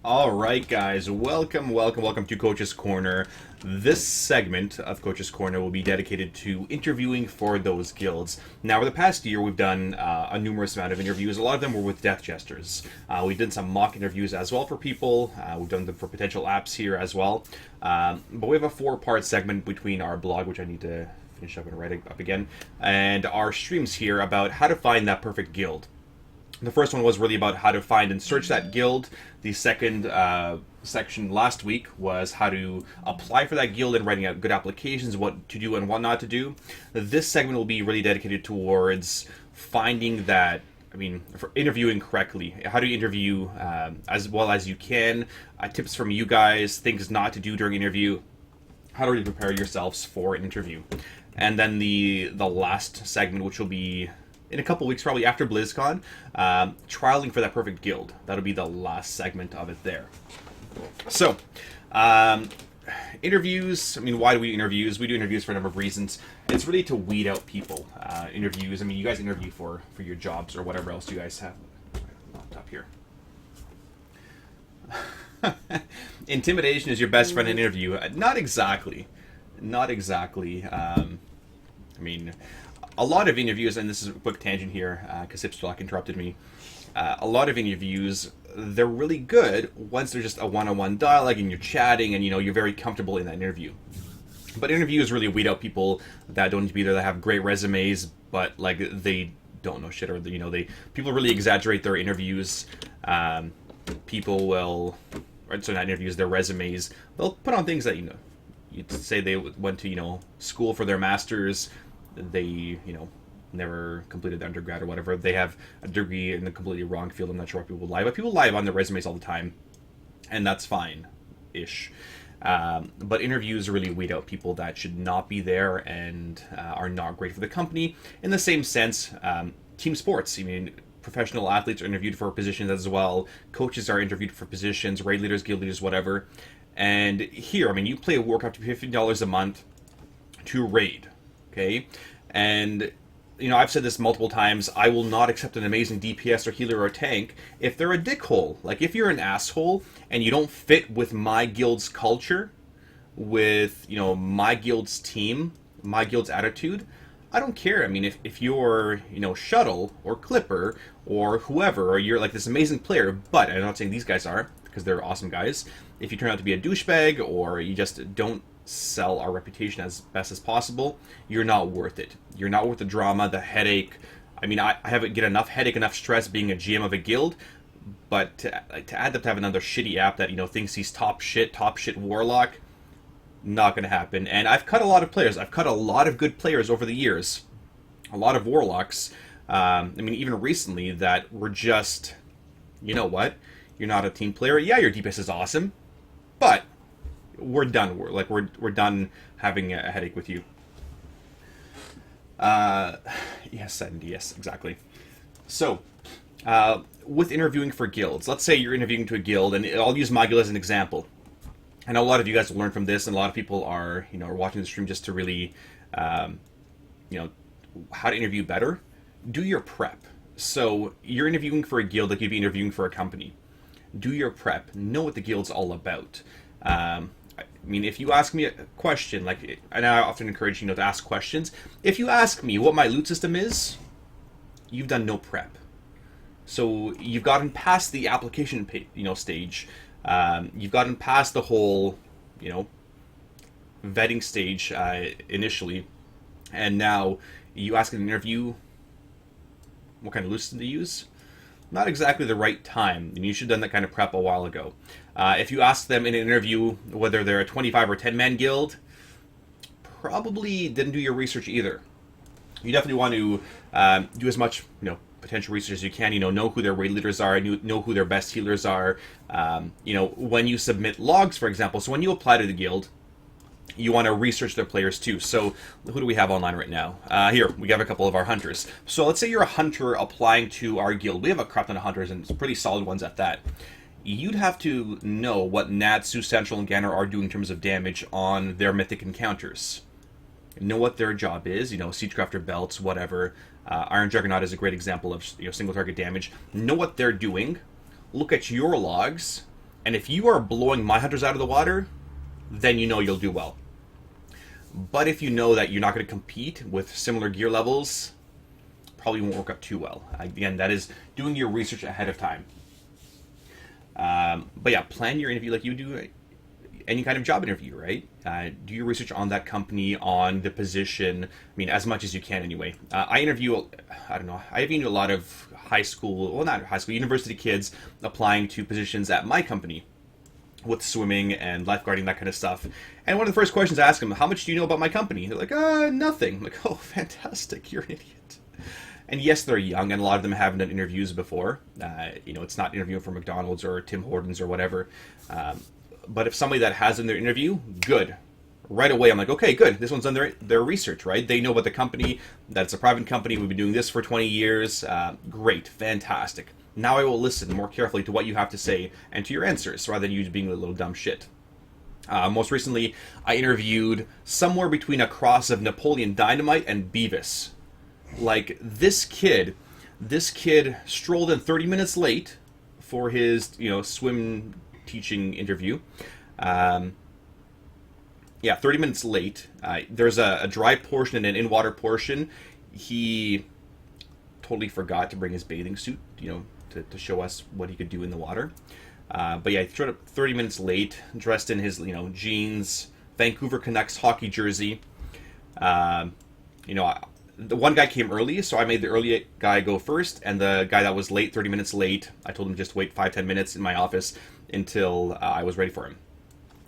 All right, guys, welcome to Coach's Corner. This segment of Coach's Corner will be dedicated to interviewing for those guilds. Now, over the past year, we've done a numerous amount of interviews. A lot of them were with Death Jesters. We did some mock interviews as well for people. We've done them for potential apps here as well. But we have a four-part segment between our blog, which I need to finish up and write up again, and our streams here about how to find that perfect guild. The first one was really about how to find and search that guild. The second section last week was how to apply for that guild and writing out good applications, what to do and what not to do. This segment will be really dedicated towards finding that, for interviewing correctly, how to interview as well as you can, tips from you guys, things not to do during interview, how to really prepare yourselves for an interview. And then the last segment, which will be in a couple weeks, probably after BlizzCon, trialing for that perfect guild. That'll be the last segment of it there. So, interviews. Why do we interviews? We do interviews for a number of reasons. It's really to weed out people. Interviews. You guys interview for your jobs or whatever else you guys have. Laptop here. Intimidation is your best friend in an interview. Not exactly. Not exactly. A lot of interviews, and this is a quick tangent here, because Hipstock interrupted me. A lot of interviews, they're really good once they're just a one-on-one dialogue and you're chatting and you're very comfortable in that interview. But interviews really weed out people that don't need to be there, that have great resumes, but they don't know shit, or people really exaggerate their interviews. People will, so not interviews, their resumes. They'll put on things that you'd say they went to school for their masters. They, never completed the undergrad or whatever. They have a degree in the completely wrong field. I'm not sure why people lie, but people lie on their resumes all the time, and that's fine-ish. But interviews really weed out people that should not be there and are not great for the company. In the same sense, team sports. Professional athletes are interviewed for positions as well. Coaches are interviewed for positions, raid leaders, guild leaders, whatever. And here, you play a work up to $50 a month to raid. Okay, and I've said this multiple times. I will not accept an amazing DPS or healer or tank if they're a dickhole. If you're an asshole and you don't fit with my guild's culture, with my guild's team, my guild's attitude, I don't care. If you're Shuttle or Clipper or whoever, or you're this amazing player, but I'm not saying these guys are, because they're awesome guys. If you turn out to be a douchebag or you just don't sell our reputation as best as possible, you're not worth it. You're not worth the drama, the headache. I haven't get enough headache, enough stress being a GM of a guild, but to add that to have another shitty app that thinks he's top shit warlock, not going to happen. And I've cut a lot of players. I've cut a lot of good players over the years, a lot of warlocks. Even recently, that were just, you're not a team player. Yeah, your DPS is awesome, but we're done. We're done having a headache with you. Yes, and yes, exactly. So, with interviewing for guilds, let's say you're interviewing to a guild, and I'll use my guild as an example. I know a lot of you guys will learn from this, and a lot of people are, are watching the stream just to really, how to interview better. Do your prep. So, you're interviewing for a guild like you'd be interviewing for a company. Do your prep. Know what the guild's all about. If you ask me a question, and I often encourage to ask questions. If you ask me what my loot system is, you've done no prep. So you've gotten past the application, stage. You've gotten past the whole, vetting stage initially, and now you ask in an interview what kind of loot system to use. Not exactly the right time, and you should have done that kind of prep a while ago. If you ask them in an interview whether they're a 25 or 10-man guild, probably didn't do your research either. You definitely want to do as much, potential research as you can. Know who their raid leaders are, know who their best healers are. When you submit logs, for example, so when you apply to the guild, you want to research their players too. So who do we have online right now? Here, we have a couple of our hunters. So let's say you're a hunter applying to our guild. We have a crap ton of hunters, and it's pretty solid ones at that. You'd have to know what Natsu, Central, and Ganner are doing in terms of damage on their mythic encounters. Know what their job is, Siegecrafter belts, whatever. Iron Juggernaut is a great example of single target damage. Know what they're doing. Look at your logs. And if you are blowing my hunters out of the water, then you know you'll do well. But if you know that you're not going to compete with similar gear levels, probably won't work out too well. Again, that is doing your research ahead of time. But yeah, plan your interview like you do any kind of job interview, right? Do your research on that company, on the position. I mean, as much as you can anyway. I interview a lot of university kids applying to positions at my company with swimming and lifeguarding, that kind of stuff. And one of the first questions I ask them, how much do you know about my company? They're like, nothing. I'm like, oh, fantastic, you're an idiot. And yes, they're young, and a lot of them haven't done interviews before. It's not interviewing for McDonald's or Tim Hortons or whatever. But if somebody that has done their interview, good. Right away, I'm like, okay, good. This one's done their research, right? They know about the company, that it's a private company. We've been doing this for 20 years. Great, fantastic. Now I will listen more carefully to what you have to say and to your answers, rather than you being a little dumb shit. Most recently, I interviewed somewhere between a cross of Napoleon Dynamite and Beavis. Like, this kid strolled in 30 minutes late for his, swim teaching interview. 30 minutes late. There's a dry portion and an in-water portion. He totally forgot to bring his bathing suit, to show us what he could do in the water. But yeah, he showed up 30 minutes late, dressed in his, jeans, Vancouver Canucks hockey jersey. The one guy came early, so I made the early guy go first, and the guy that was late, 30 minutes late, I told him just wait 5-10 minutes in my office until I was ready for him.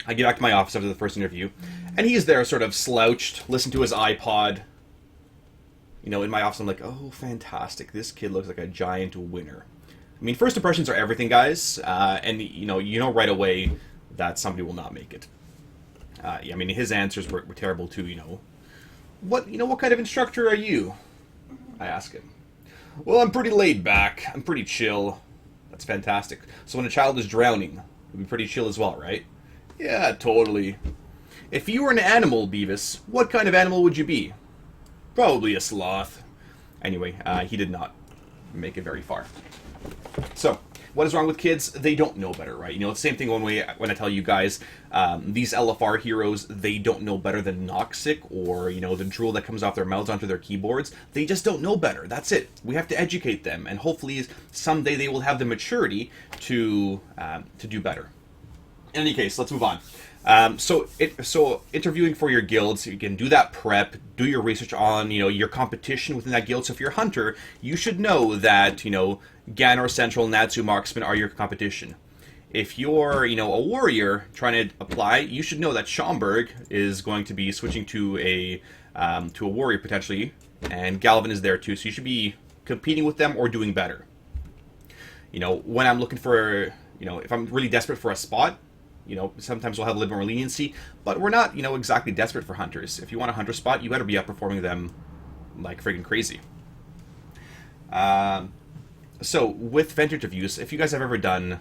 I get back to my office after the first interview, and he's there sort of slouched, listening to his iPod. In my office, I'm like, oh, fantastic, this kid looks like a giant winner. I mean, first impressions are everything, guys, and right away that somebody will not make it. His answers were terrible too. What kind of instructor are you? I ask him. Well, I'm pretty laid back. I'm pretty chill. That's fantastic. So when a child is drowning, you'd be pretty chill as well, right? Yeah, totally. If you were an animal, Beavis, what kind of animal would you be? Probably a sloth. Anyway, he did not make it very far. So, what is wrong with kids? They don't know better, right? It's the same thing when I tell you guys, these LFR heroes, they don't know better than Noxic or, the drool that comes off their mouths onto their keyboards. They just don't know better. That's it. We have to educate them, and hopefully someday they will have the maturity to do better. In any case, let's move on. So interviewing for your guilds, you can do that prep, do your research on, your competition within that guild. So if you're a hunter, you should know that, Ganar Central, Natsu Marksman are your competition. If you're, a warrior trying to apply, you should know that Schomburg is going to be switching to a warrior potentially, and Galvin is there too, so you should be competing with them or doing better. When I'm looking for, if I'm really desperate for a spot, sometimes we'll have a little more leniency, but we're not, exactly desperate for hunters. If you want a hunter spot, you better be outperforming them like friggin' crazy. So with vent interviews, if you guys have ever done,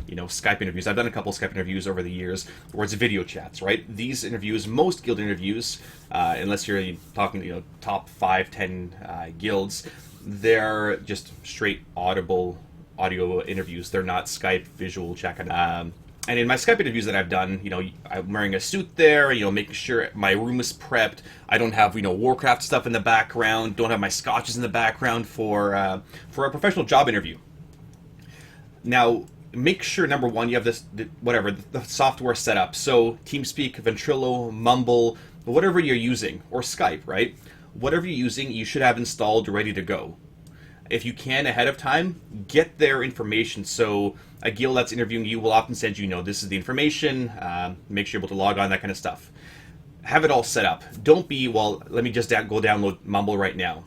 Skype interviews, I've done a couple Skype interviews over the years where it's video chats, right? These interviews, most guild interviews, unless you're talking, top 5-10 guilds, they're just straight audio interviews. They're not Skype visual chat. And in my Skype interviews that I've done, I'm wearing a suit there, making sure my room is prepped. I don't have, Warcraft stuff in the background, don't have my scotches in the background for a professional job interview. Now, make sure, number one, you have the software set up. So TeamSpeak, Ventrilo, Mumble, whatever you're using, or Skype, right? Whatever you're using, you should have installed ready to go. If you can ahead of time, get their information. So a guild that's interviewing you will often send you, this is the information, make sure you're able to log on, that kind of stuff. Have it all set up. Don't be, let me just go download Mumble right now.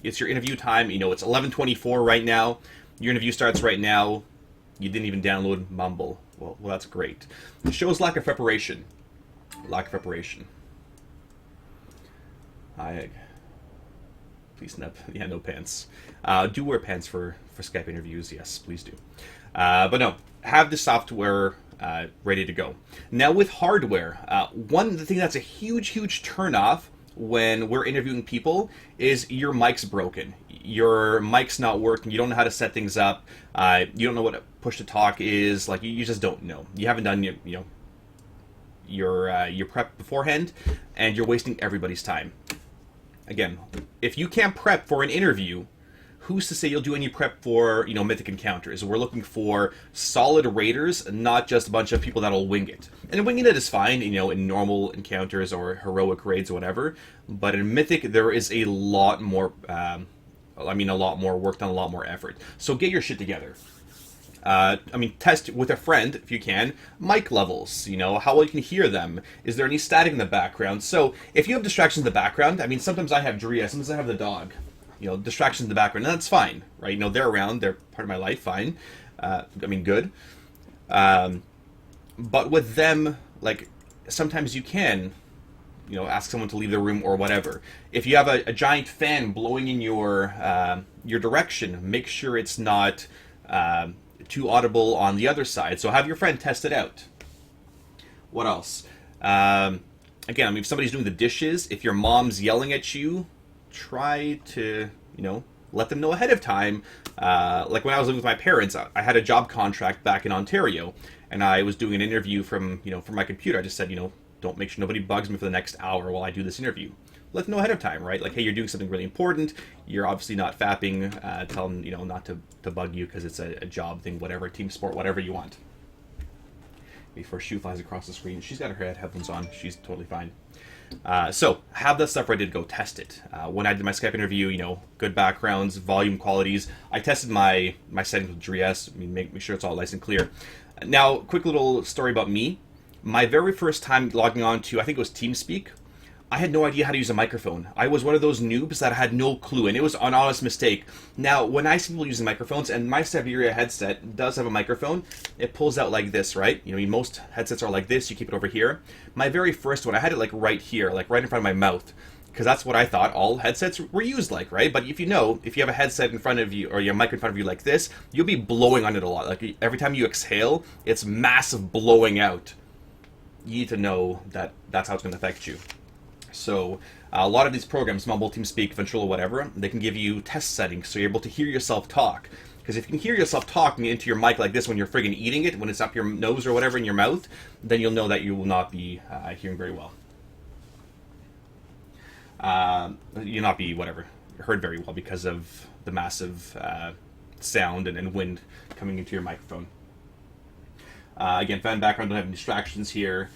It's your interview time, it's 11:24 right now. Your interview starts right now. You didn't even download Mumble. Well, that's great. It shows lack of preparation. Please snap. Yeah, no pants. Do wear pants for Skype interviews. Yes, please do. But no, have the software ready to go. Now with hardware, the thing that's a huge turn off when we're interviewing people is your mic's broken. your mic's not working, you don't know how to set things up, you don't know what a push to talk is, like you just don't know. You haven't done your prep beforehand, and you're wasting everybody's time. Again, if you can't prep for an interview, who's to say you'll do any prep for, Mythic Encounters? We're looking for solid raiders, not just a bunch of people that'll wing it. And winging it is fine, in normal encounters or heroic raids or whatever. But in Mythic, there is a lot more, a lot more work done, a lot more effort. So get your shit together. Test with a friend, if you can, mic levels, how well you can hear them. Is there any static in the background? So, if you have distractions in the background, sometimes I have Drea, sometimes I have the dog, distractions in the background, and that's fine, right? They're around, they're part of my life, fine. Good. But with them, sometimes you can, ask someone to leave the room or whatever. If you have a giant fan blowing in your direction, make sure it's not too audible on the other side. So have your friend test it out. What else? Again, if somebody's doing the dishes, if your mom's yelling at you, try to, let them know ahead of time. Like when I was living with my parents, I had a job contract back in Ontario, and I was doing an interview from my computer. I just said, don't make sure nobody bugs me for the next hour while I do this interview. Let them know ahead of time, right? Like, hey, you're doing something really important. You're obviously not fapping. Tell them, not to bug you because it's a job thing, whatever, team sport, whatever you want. Before Shu flies across the screen, she's got her headphones on. She's totally fine. So, have that stuff ready to go. Test it. When I did my Skype interview, good backgrounds, volume qualities. I tested my settings with Dries. Make sure it's all nice and clear. Now, quick little story about me. My very first time logging on to, I think it was TeamSpeak, I had no idea how to use a microphone. I was one of those noobs that had no clue, and it was an honest mistake. Now, when I see people using microphones, and my Saveria headset does have a microphone, it pulls out like this, right? Most headsets are like this, you keep it over here. My very first one, I had it right here, right in front of my mouth, because that's what I thought all headsets were used like, right? But if you have a headset in front of you, or your mic in front of you like this, you'll be blowing on it a lot. Like, every time you exhale, it's massive blowing out. You need to know that that's how it's going to affect you. So a lot of these programs, Mumble, TeamSpeak, Ventrilo, whatever, they can give you test settings so you're able to hear yourself talk. Because if you can hear yourself talking into your mic like this when you're friggin' eating it, when it's up your nose or whatever in your mouth, then you'll know that you will not be hearing very well. You'll not be, heard very well because of the massive sound and wind coming into your microphone. Again, fan background, don't have any distractions here.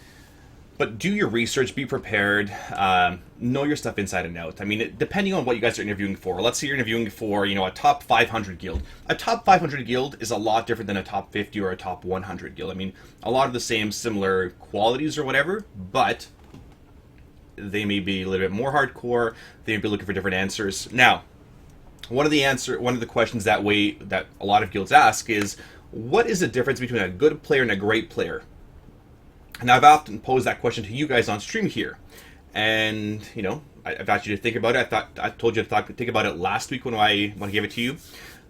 But do your research, be prepared, know your stuff inside and out. Depending on what you guys are interviewing for. Let's say you're interviewing for, a top 500 guild. A top 500 guild is a lot different than a top 50 or a top 100 guild. A lot of the same similar qualities or whatever, but they may be a little bit more hardcore. They may be looking for different answers. Now, one of the questions that a lot of guilds ask is, what is the difference between a good player and a great player? And I've often posed that question to you guys on stream here. And, I've asked you to think about it. I told you to think about it last week when I gave it to you.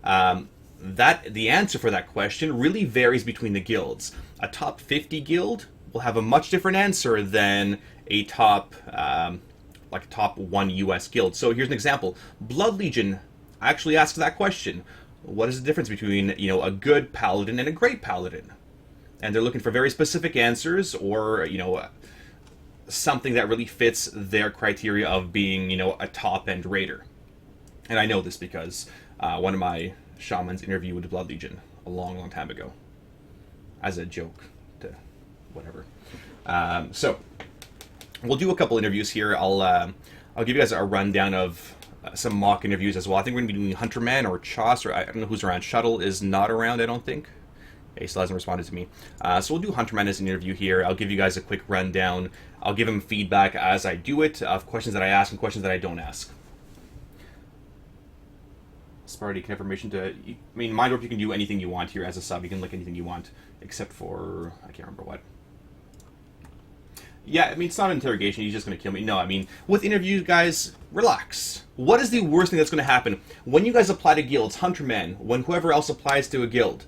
The answer for that question really varies between the guilds. A top 50 guild will have a much different answer than a top 1 US guild. So here's an example. Blood Legion actually asked that question. What is the difference between, a good paladin and a great paladin? And they're looking for very specific answers, or something that really fits their criteria of being a top-end raider. And I know this because one of my shamans interviewed Blood Legion a long time ago as a joke to whatever. So we'll do a couple interviews here. I'll give you guys a rundown of some mock interviews as well. I think we're going to be doing Hunterman or Choss, or I don't know who's around. Shuttle is not around, I don't think. He still hasn't responded to me. So we'll do Hunterman as an interview here. I'll give you guys a quick rundown. I'll give him feedback as I do it of questions that I ask and questions that I don't ask. Sparty confirmation to... Mindwarp, you can do anything you want here as a sub. You can lick anything you want, except for... I can't remember what. Yeah, it's not an interrogation. He's just going to kill me. No, with interviews, guys, relax. What is the worst thing that's going to happen? When you guys apply to guilds, Hunterman, when whoever else applies to a guild,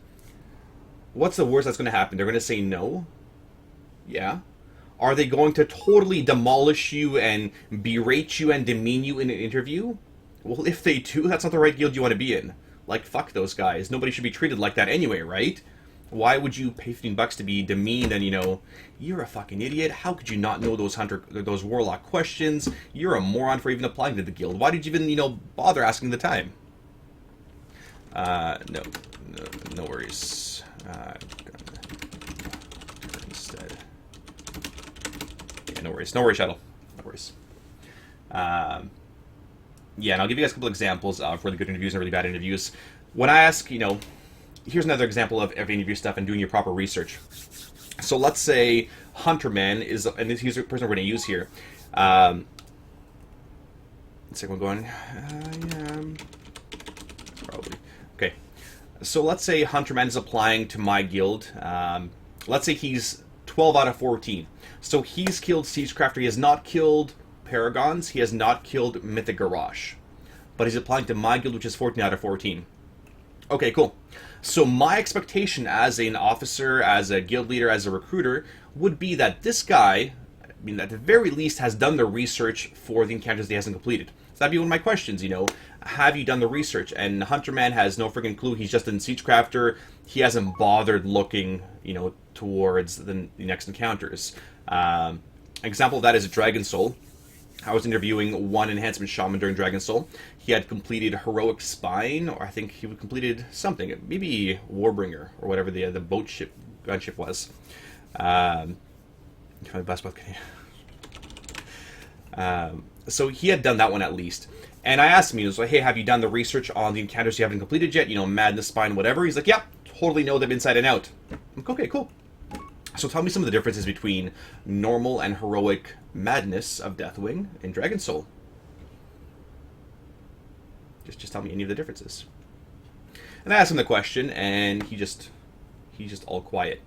what's the worst that's going to happen? They're going to say no? Yeah. Are they going to totally demolish you and berate you and demean you in an interview? Well, if they do, that's not the right guild you want to be in. Like, fuck those guys. Nobody should be treated like that anyway, right? Why would you pay $15 to be demeaned and, you're a fucking idiot. How could you not know those warlock questions? You're a moron for even applying to the guild. Why did you even, bother asking the time? No worries. Instead. Yeah, no worries, Shadow. No worries. Yeah, and I'll give you guys a couple examples of really good interviews and really bad interviews. When I ask, here's another example of interview stuff and doing your proper research. So let's say Hunterman is, and he's the person we're going to use here. Let's see, we're going. Probably. Okay. So let's say Hunterman is applying to my guild. Let's say he's 12 out of 14. So he's killed Siegecrafter. He has not killed Paragons. He has not killed Mythic Garage. But he's applying to my guild, which is 14 out of 14. Okay, cool. So my expectation as an officer, as a guild leader, as a recruiter, would be that this guy, at the very least, has done the research for the encounters he hasn't completed. So that'd be one of my questions, Have you done the research? And Hunterman has no freaking clue. He's just in Siegecrafter. He hasn't bothered looking, towards the next encounters. Example of that is Dragon Soul. I was interviewing one enhancement shaman during Dragon Soul. He had completed Heroic Spine, or I think he completed something, maybe Warbringer, or whatever the boat ship, gunship was. So he had done that one at least. And I asked him, he was like, hey, have you done the research on the encounters you haven't completed yet? Madness, Spine, whatever. He's like, yeah, totally know them inside and out. I'm like, okay, cool. So tell me some of the differences between normal and heroic madness of Deathwing and Dragon Soul. Just tell me any of the differences. And I asked him the question, and he's just all quiet.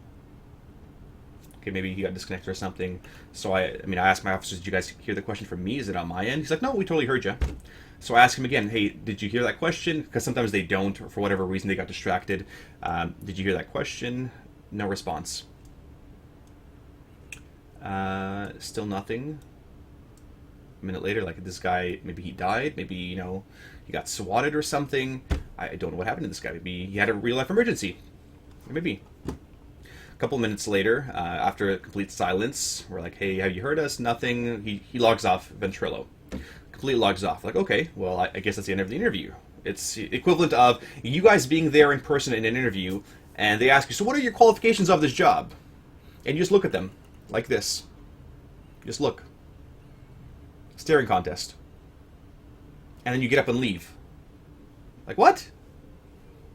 Okay, maybe he got disconnected or something. So I asked my officers, did you guys hear the question from me? Is it on my end? He's like, no, we totally heard you. So I asked him again, hey, did you hear that question? Because sometimes they don't, or for whatever reason they got distracted. Did you hear that question? No response. Still nothing. A minute later, like, this guy, maybe he died, maybe, he got swatted or something. I don't know what happened to this guy. Maybe he had a real-life emergency. Maybe. A couple minutes later, after a complete silence, we're like, hey, have you heard us? Nothing. He logs off Ventrilo. Completely logs off. Like, okay, well, I guess that's the end of the interview. It's the equivalent of you guys being there in person in an interview, and they ask you, so what are your qualifications of this job? And you just look at them. Like this. Just look. Staring contest. And then you get up and leave. Like, what?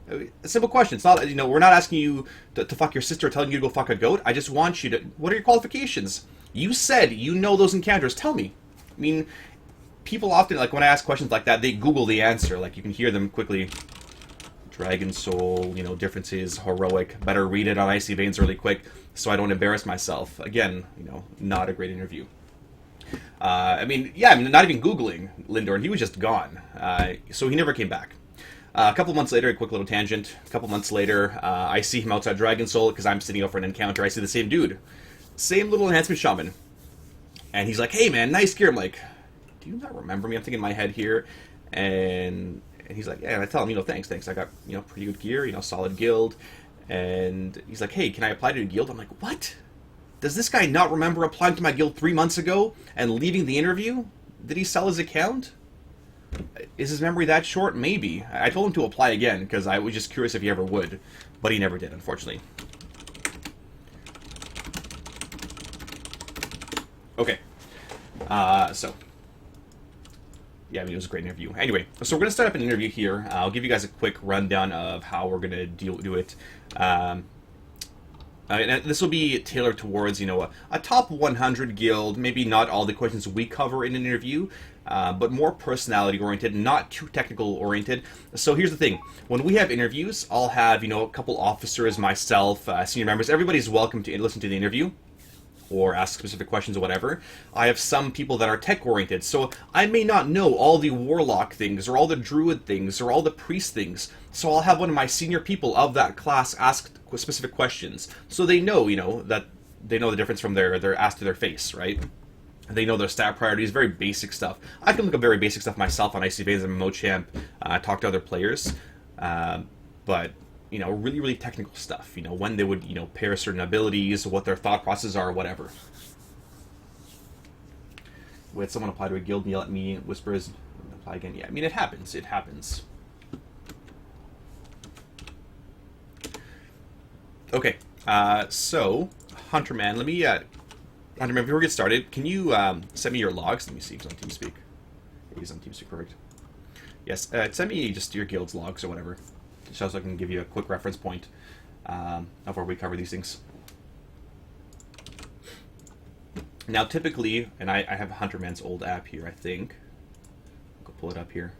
A simple question. It's not, we're not asking you to fuck your sister or telling you to go fuck a goat. I just want you to, what are your qualifications? You said you know those encounters. Tell me. People often, like, when I ask questions like that, they Google the answer. Like, you can hear them quickly. Dragon Soul, differences, heroic. Better read it on Icy Veins really quick so I don't embarrass myself. Again, not a great interview. Not even Googling Lindorn. He was just gone. So he never came back. A couple months later, a quick little tangent. A couple months later, I see him outside Dragon Soul because I'm sitting out for an encounter. I see the same dude. Same little enhancement shaman. And he's like, hey man, nice gear. I'm like, do you not remember me? I'm thinking in my head here. And he's like, yeah, and I tell him, thanks. I got, pretty good gear, solid guild. And he's like, hey, can I apply to a guild? I'm like, what? Does this guy not remember applying to my guild 3 months ago and leaving the interview? Did he sell his account? Is his memory that short? Maybe. I told him to apply again because I was just curious if he ever would. But he never did, unfortunately. Okay. Yeah, it was a great interview. Anyway, so we're going to start up an interview here. I'll give you guys a quick rundown of how we're going to do it. And this will be tailored towards, a top 100 guild. Maybe not all the questions we cover in an interview, but more personality-oriented, not too technical-oriented. So here's the thing. When we have interviews, I'll have, a couple officers, myself, senior members. Everybody's welcome to listen to the interview or ask specific questions or whatever. I have some people that are tech-oriented, so I may not know all the warlock things, or all the druid things, or all the priest things. So I'll have one of my senior people of that class ask specific questions, so they know, that they know the difference from their ask to their face, right? They know their stat priorities, very basic stuff. I can look up very basic stuff myself on ICBase and MoChamp, talk to other players, but really, really technical stuff. When they would, pair certain abilities, what their thought processes are, whatever. With someone apply to a guild and yell at me, whispers, apply again. Yeah, I mean, it happens. It happens. Okay, so, Hunterman, let me, Hunterman, before we get started, can you send me your logs? Let me see if it's on TeamSpeak. He's on TeamSpeak, correct. Yes, send me just your guild's logs or whatever, just so I can give you a quick reference point of where we cover these things. Now, typically, and I have Hunterman's old app here, I think. I'll go pull it up here.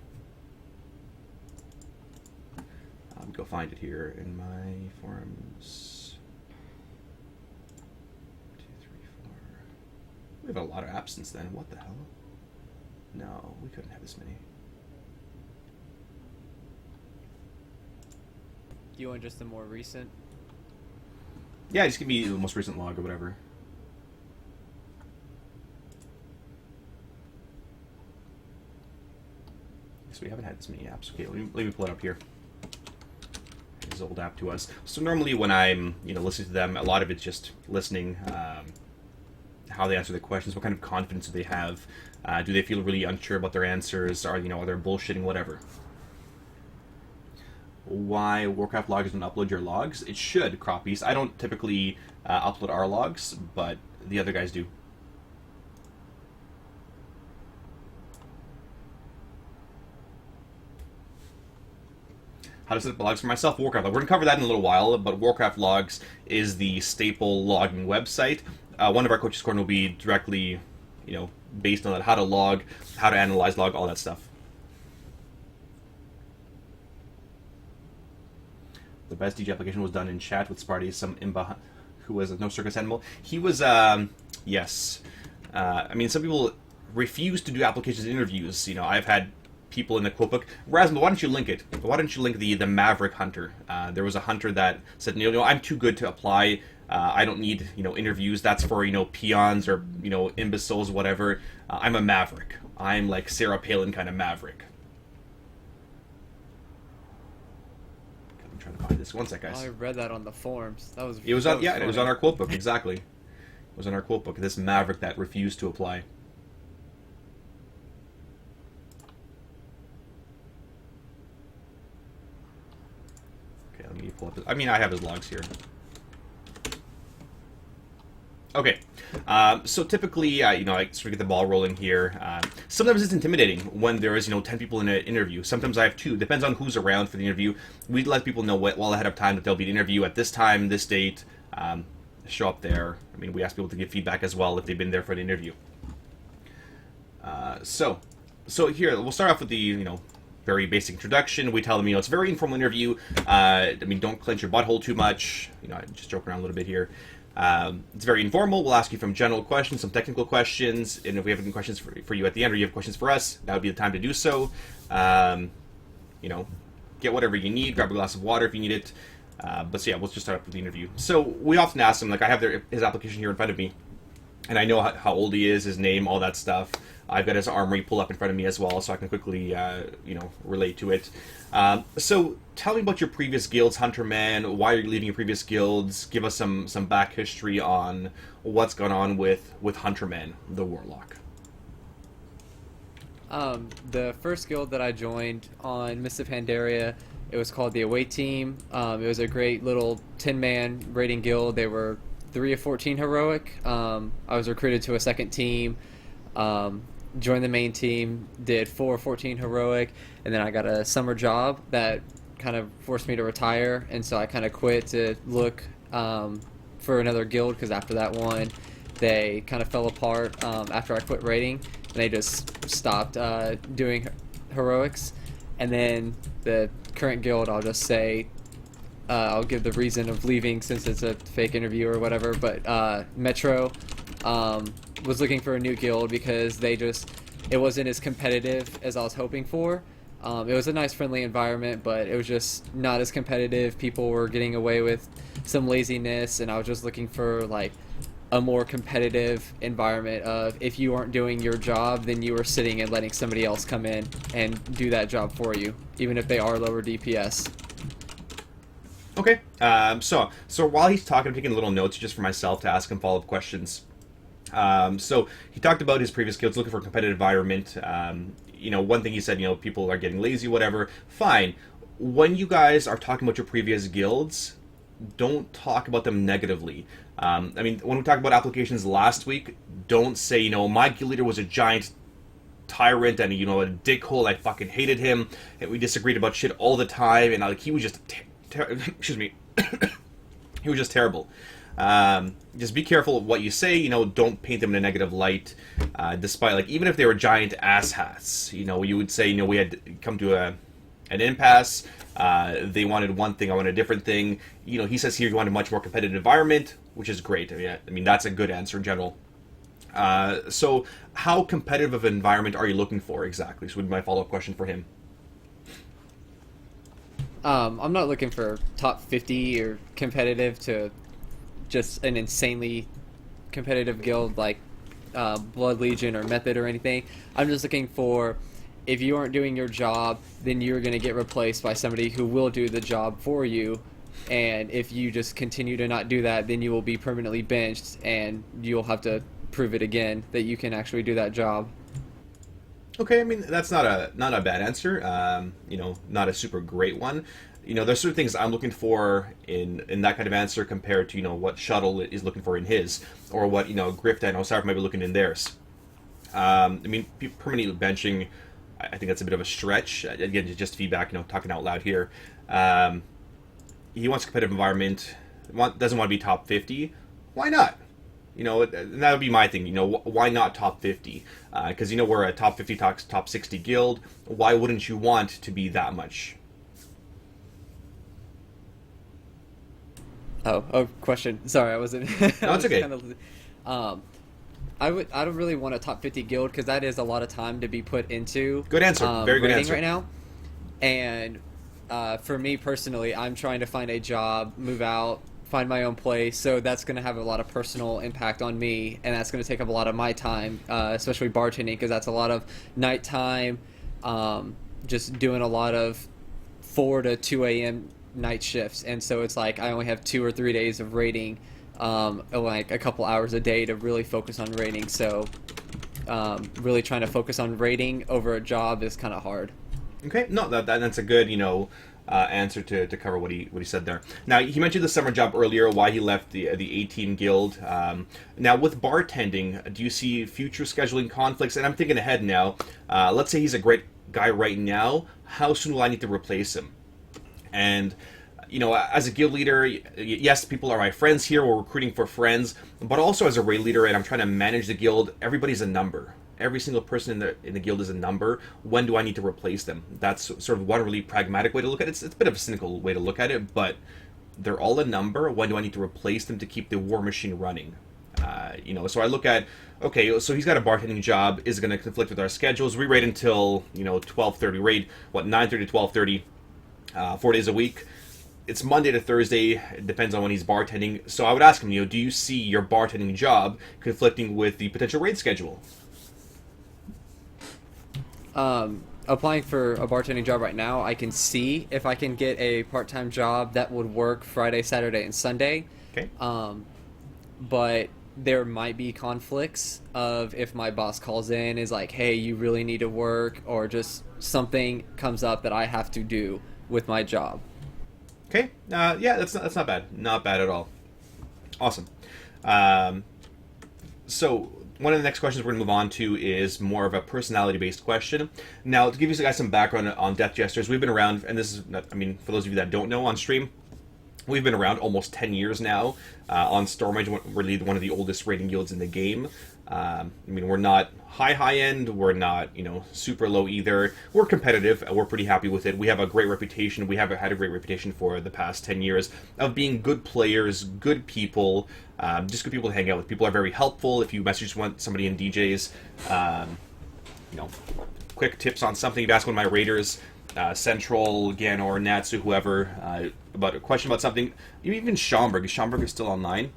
Go find it here in my forums. 2, 3, 4. We have a lot of apps since then. What the hell? No, we couldn't have this many. Do you want just the more recent? Yeah, just give me the most recent log or whatever. So we haven't had this many apps. Okay, let me pull it up here. His old app to us. So normally when I'm listening to them, a lot of it's just listening, how they answer the questions, what kind of confidence do they have, do they feel really unsure about their answers, are they bullshitting, whatever. Why Warcraft logs don't upload your logs? It should, Croppies. I don't typically upload our logs, but the other guys do. How to set up logs for myself? Warcraft. We're going to cover that in a little while, but Warcraft Logs is the staple logging website. One of our coaches' corner will be directly, based on that, how to log, how to analyze log, all that stuff. The best DJ application was done in chat with Sparty, some imba who was no circus animal. He was, yes. I mean, some people refuse to do applications interviews. I've had people in the quote book. Rasmus, why don't you link it? Why don't you link the Maverick Hunter? There was a hunter that said, I'm too good to apply. I don't need, interviews. That's for, peons or, imbeciles, whatever. I'm a maverick. I'm like Sarah Palin kind of maverick. I'm trying to find this. One sec, guys. Oh, I read that on the forums. It was on, yeah, it was on our quote book, exactly. It was on our quote book. This maverick that refused to apply. Let me pull up his, I have his logs here. Okay, so typically, I sort of get the ball rolling here. Sometimes it's intimidating when there is, 10 people in an interview. Sometimes I have 2. Depends on who's around for the interview. We let people know well ahead of time that there'll be an interview at this time, this date. Show up there. We ask people to give feedback as well if they've been there for an interview. So here, we'll start off with the, very basic introduction. We tell them, it's a very informal interview. Don't clench your butthole too much. Just joking around a little bit here. It's very informal. We'll ask you from general questions, some technical questions, and if we have any questions for you at the end, or you have questions for us, that would be the time to do so. Get whatever you need. Grab a glass of water if you need it. But so yeah, we'll just start up with the interview. So we often ask them, I have his application here in front of me, and I know how old he is, his name, all that stuff. I've got his armory pulled up in front of me as well, so I can quickly, relate to it. So tell me about your previous guilds, Hunterman. Why are you leaving your previous guilds? Give us some back history on what's gone on with Hunterman, the Warlock. The first guild that I joined on Mists of Pandaria, it was called the Away Team. It was a great little 10-man raiding guild. They were 3 of 14 heroic. I was recruited to a second team. Joined the main team, did 4 of 14 heroic, and then I got a summer job that kind of forced me to retire, and so I kind of quit to look for another guild, because after that one, they kind of fell apart after I quit raiding, and they just stopped doing heroics. And then the current guild, I'll just say, I'll give the reason of leaving since it's a fake interview or whatever, but Metro was looking for a new guild because it wasn't as competitive as I was hoping for. It was a nice friendly environment, but it was just not as competitive. People were getting away with some laziness, and I was just looking for a more competitive environment of if you aren't doing your job, then you are sitting and letting somebody else come in and do that job for you, even if they are lower DPS. Okay. So while he's talking, I'm taking little notes just for myself to ask him follow-up questions. So he talked about his previous guilds, looking for a competitive environment. One thing he said, people are getting lazy, whatever. Fine. When you guys are talking about your previous guilds, don't talk about them negatively. When we talked about applications last week, don't say, my guild leader was a giant tyrant and, a dickhole, I fucking hated him, and we disagreed about shit all the time, and he was just, excuse me, he was just terrible. Just be careful of what you say, don't paint them in a negative light, despite, even if they were giant asshats, you would say, we had come to an impasse, they wanted one thing, I wanted a different thing, he says here you want a much more competitive environment, which is great. That's a good answer in general. So how competitive of an environment are you looking for exactly? So would be my follow-up question for him. I'm not looking for top 50 or competitive to just an insanely competitive guild like Blood Legion or Method or anything. I'm just looking for, if you aren't doing your job, then you're going to get replaced by somebody who will do the job for you. And if you just continue to not do that, then you will be permanently benched and you'll have to prove it again that you can actually do that job. Okay, that's not a bad answer. Not a super great one. There's certain things I'm looking for in that kind of answer compared to what Shuttle is looking for in his, or what Grift and Osiris might be looking in theirs. Permanently benching, I think that's a bit of a stretch. Again, just feedback, talking out loud here. He wants a competitive environment. Doesn't want to be top 50. Why not? That would be my thing. Why not top 50? Because we're a top 50, top 60 guild. Why wouldn't you want to be that much? Oh, question. Sorry, I wasn't. No, it's okay. I don't really want a top 50 guild because that is a lot of time to be put into. Good answer. Very good answer. Right now, and for me personally, I'm trying to find a job, move out, find my own place. So that's going to have a lot of personal impact on me, and that's going to take up a lot of my time, especially bartending, because that's a lot of nighttime, just doing a lot of 4 to 2 a.m. night shifts. And so it's like I only have 2 or 3 days of raiding, like a couple hours a day to really focus on raiding. So really trying to focus on raiding over a job is kind of hard. Okay, no, that's a good, answer to cover what he said there. Now, he mentioned the summer job earlier, why he left the A-Team Guild. Now, with bartending, do you see future scheduling conflicts? And I'm thinking ahead now. Let's say he's a great guy right now. How soon will I need to replace him? And, as a guild leader, yes, people are my friends here. We're recruiting for friends. But also as a raid leader, and I'm trying to manage the guild, everybody's a number. Every single person in the guild is a number. When do I need to replace them? That's sort of one really pragmatic way to look at it. It's a bit of a cynical way to look at it, but they're all a number. When do I need to replace them to keep the war machine running? So I look at, okay, so he's got a bartending job. Is it going to conflict with our schedules? We raid until 12:30. Raid 9:30 to 12:30, 4 days a week. It's Monday to Thursday. It depends on when he's bartending. So I would ask him, do you see your bartending job conflicting with the potential raid schedule? Applying for a bartending job right now, I can see if I can get a part-time job that would work Friday, Saturday, and Sunday. Okay. But there might be conflicts of if my boss calls in, is like, hey, you really need to work, or just something comes up that I have to do with my job. Okay. Yeah, that's not bad. Not bad at all. Awesome. So one of the next questions we're going to move on to is more of a personality-based question. Now, to give you guys some background on Death Jesters, we've been around, and this is, for those of you that don't know on stream, we've been around almost 10 years now. On Stormage, we're one of the oldest raiding guilds in the game. We're not high-end, we're not, super low either. We're competitive, and we're pretty happy with it. We have a great reputation. We have had a great reputation for the past 10 years of being good players, good people, just good people to hang out with. People are very helpful. If you message somebody in DJs, quick tips on something, you'd ask one of my raiders, Central, Ganor, Natsu, whoever, about a question about something. Even Schomburg. Schomburg is still online.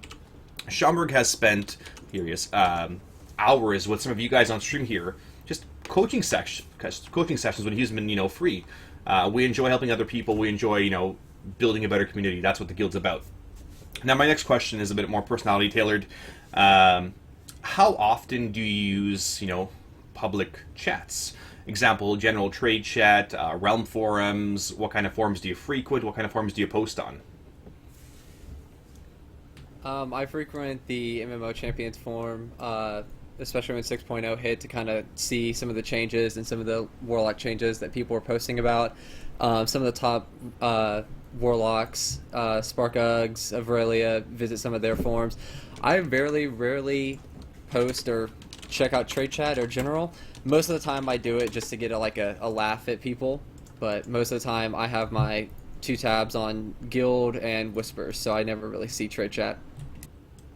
Schomburg has spent, here he is, hours with some of you guys on stream here, just coaching sessions when he's been, free. We enjoy helping other people. We enjoy, building a better community. That's what the guild's about. Now, my next question is a bit more personality tailored. How often do you use, public chats? Example, general trade chat, realm forums. What kind of forums do you frequent? What kind of forums do you post on? I frequent the MMO Champions forum, especially when 6.0 hit, to kind of see some of the changes and some of the Warlock changes that people are posting about. Some of the top Warlocks, Spark Uggs of Aurelia, visit some of their forums. I rarely post or check out trade chat or general. Most of the time I do it just to get a laugh at people, but most of the time I have my two tabs on Guild and Whispers, so I never really see trade chat.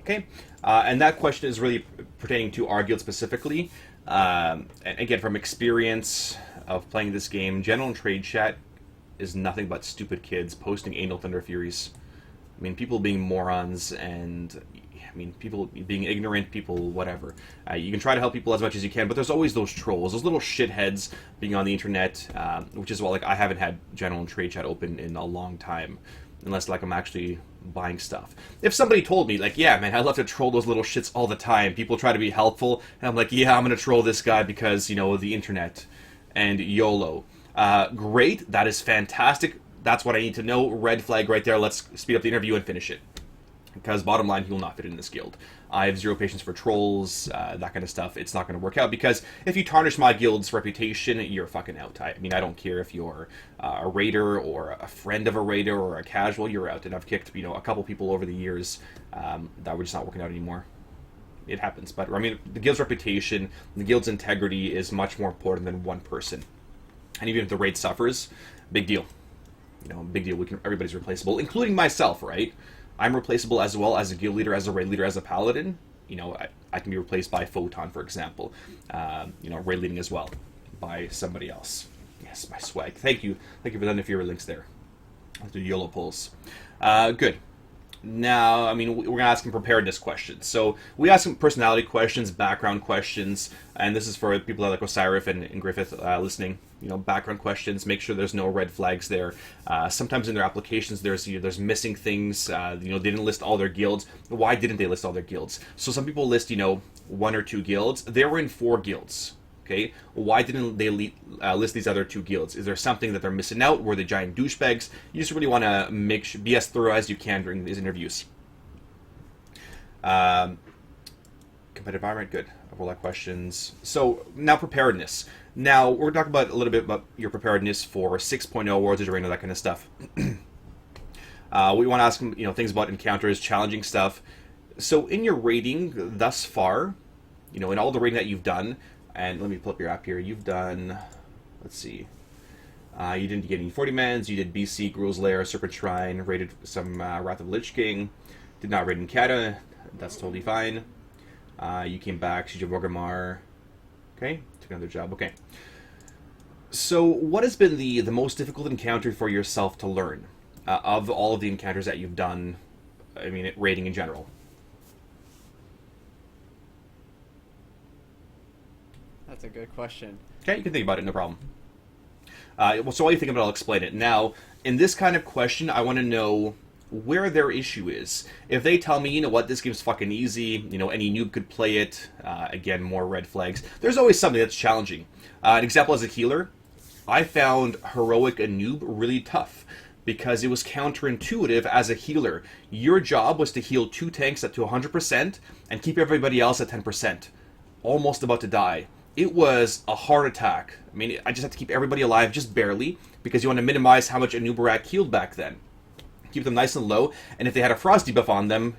Okay, and that question is really pertaining to our guild specifically. And again, from experience of playing this game, general and trade chat is nothing but stupid kids posting anal Thunder Furies. I mean, people being morons and, people being ignorant, people whatever. You can try to help people as much as you can, but there's always those trolls, those little shitheads being on the internet, which is why, I haven't had general and trade chat open in a long time, unless, I'm actually buying stuff. If somebody told me, yeah, man, I love to troll those little shits all the time. People try to be helpful, and I'm like, yeah, I'm going to troll this guy because, the internet and YOLO. Great, that is fantastic. That's what I need to know. Red flag right there. Let's speed up the interview and finish it. Because bottom line, he will not fit in this guild. I have zero patience for trolls, that kind of stuff. It's not going to work out because if you tarnish my guild's reputation, you're fucking out. I don't care if you're a raider or a friend of a raider or a casual, you're out. And I've kicked, a couple people over the years that were just not working out anymore. It happens. But, the guild's reputation, the guild's integrity is much more important than one person. And even if the raid suffers, big deal. Big deal. Everybody's replaceable, including myself, right? I'm replaceable as well as a guild leader, as a raid leader, as a paladin. I can be replaced by Photon, for example. Raid leading as well by somebody else. Yes, my swag. Thank you for the Nefira links there. I'll do YOLO pulls. Good. Now, we're going to ask some preparedness questions. So we ask some personality questions, background questions, and this is for people like Osirif and Griffith listening. Background questions. Make sure there's no red flags there. Sometimes in their applications, there's missing things. They didn't list all their guilds. Why didn't they list all their guilds? So some people list, one or two guilds. They were in 4 guilds. Okay, why didn't they list these other 2 guilds? Is there something that they're missing out? Were they giant douchebags? You just really want to be as thorough as you can during these interviews. Competitive environment, good. A lot of questions. So now preparedness. Now we're talking about a little bit about your preparedness for 6.0 Wards of Arena, that kind of stuff. We want to ask things about encounters, challenging stuff. So in your rating thus far, in all the rating that you've done. And let me pull up your app here. You've done, let's see. You didn't get any 40-mans. You did BC, Gruul's Lair, Serpent Shrine, raided some Wrath of Lich King. Did not raid Nkata. That's totally fine. You came back, Siege of Orgrimmar. Okay, took another job. Okay. So what has been the most difficult encounter for yourself to learn of all of the encounters that you've done, raiding in general? That's a good question. Okay, you can think about it, no problem. So while you think about it, I'll explain it. Now, in this kind of question, I want to know where their issue is. If they tell me, this game's fucking easy, any noob could play it, again, more red flags. There's always something that's challenging. An example as a healer, I found Heroic a noob really tough because it was counterintuitive as a healer. Your job was to heal 2 tanks up to 100% and keep everybody else at 10%. Almost about to die. It was a heart attack. I just had to keep everybody alive, just barely, because you want to minimize how much Anubarak healed back then. Keep them nice and low, and if they had a frost debuff on them,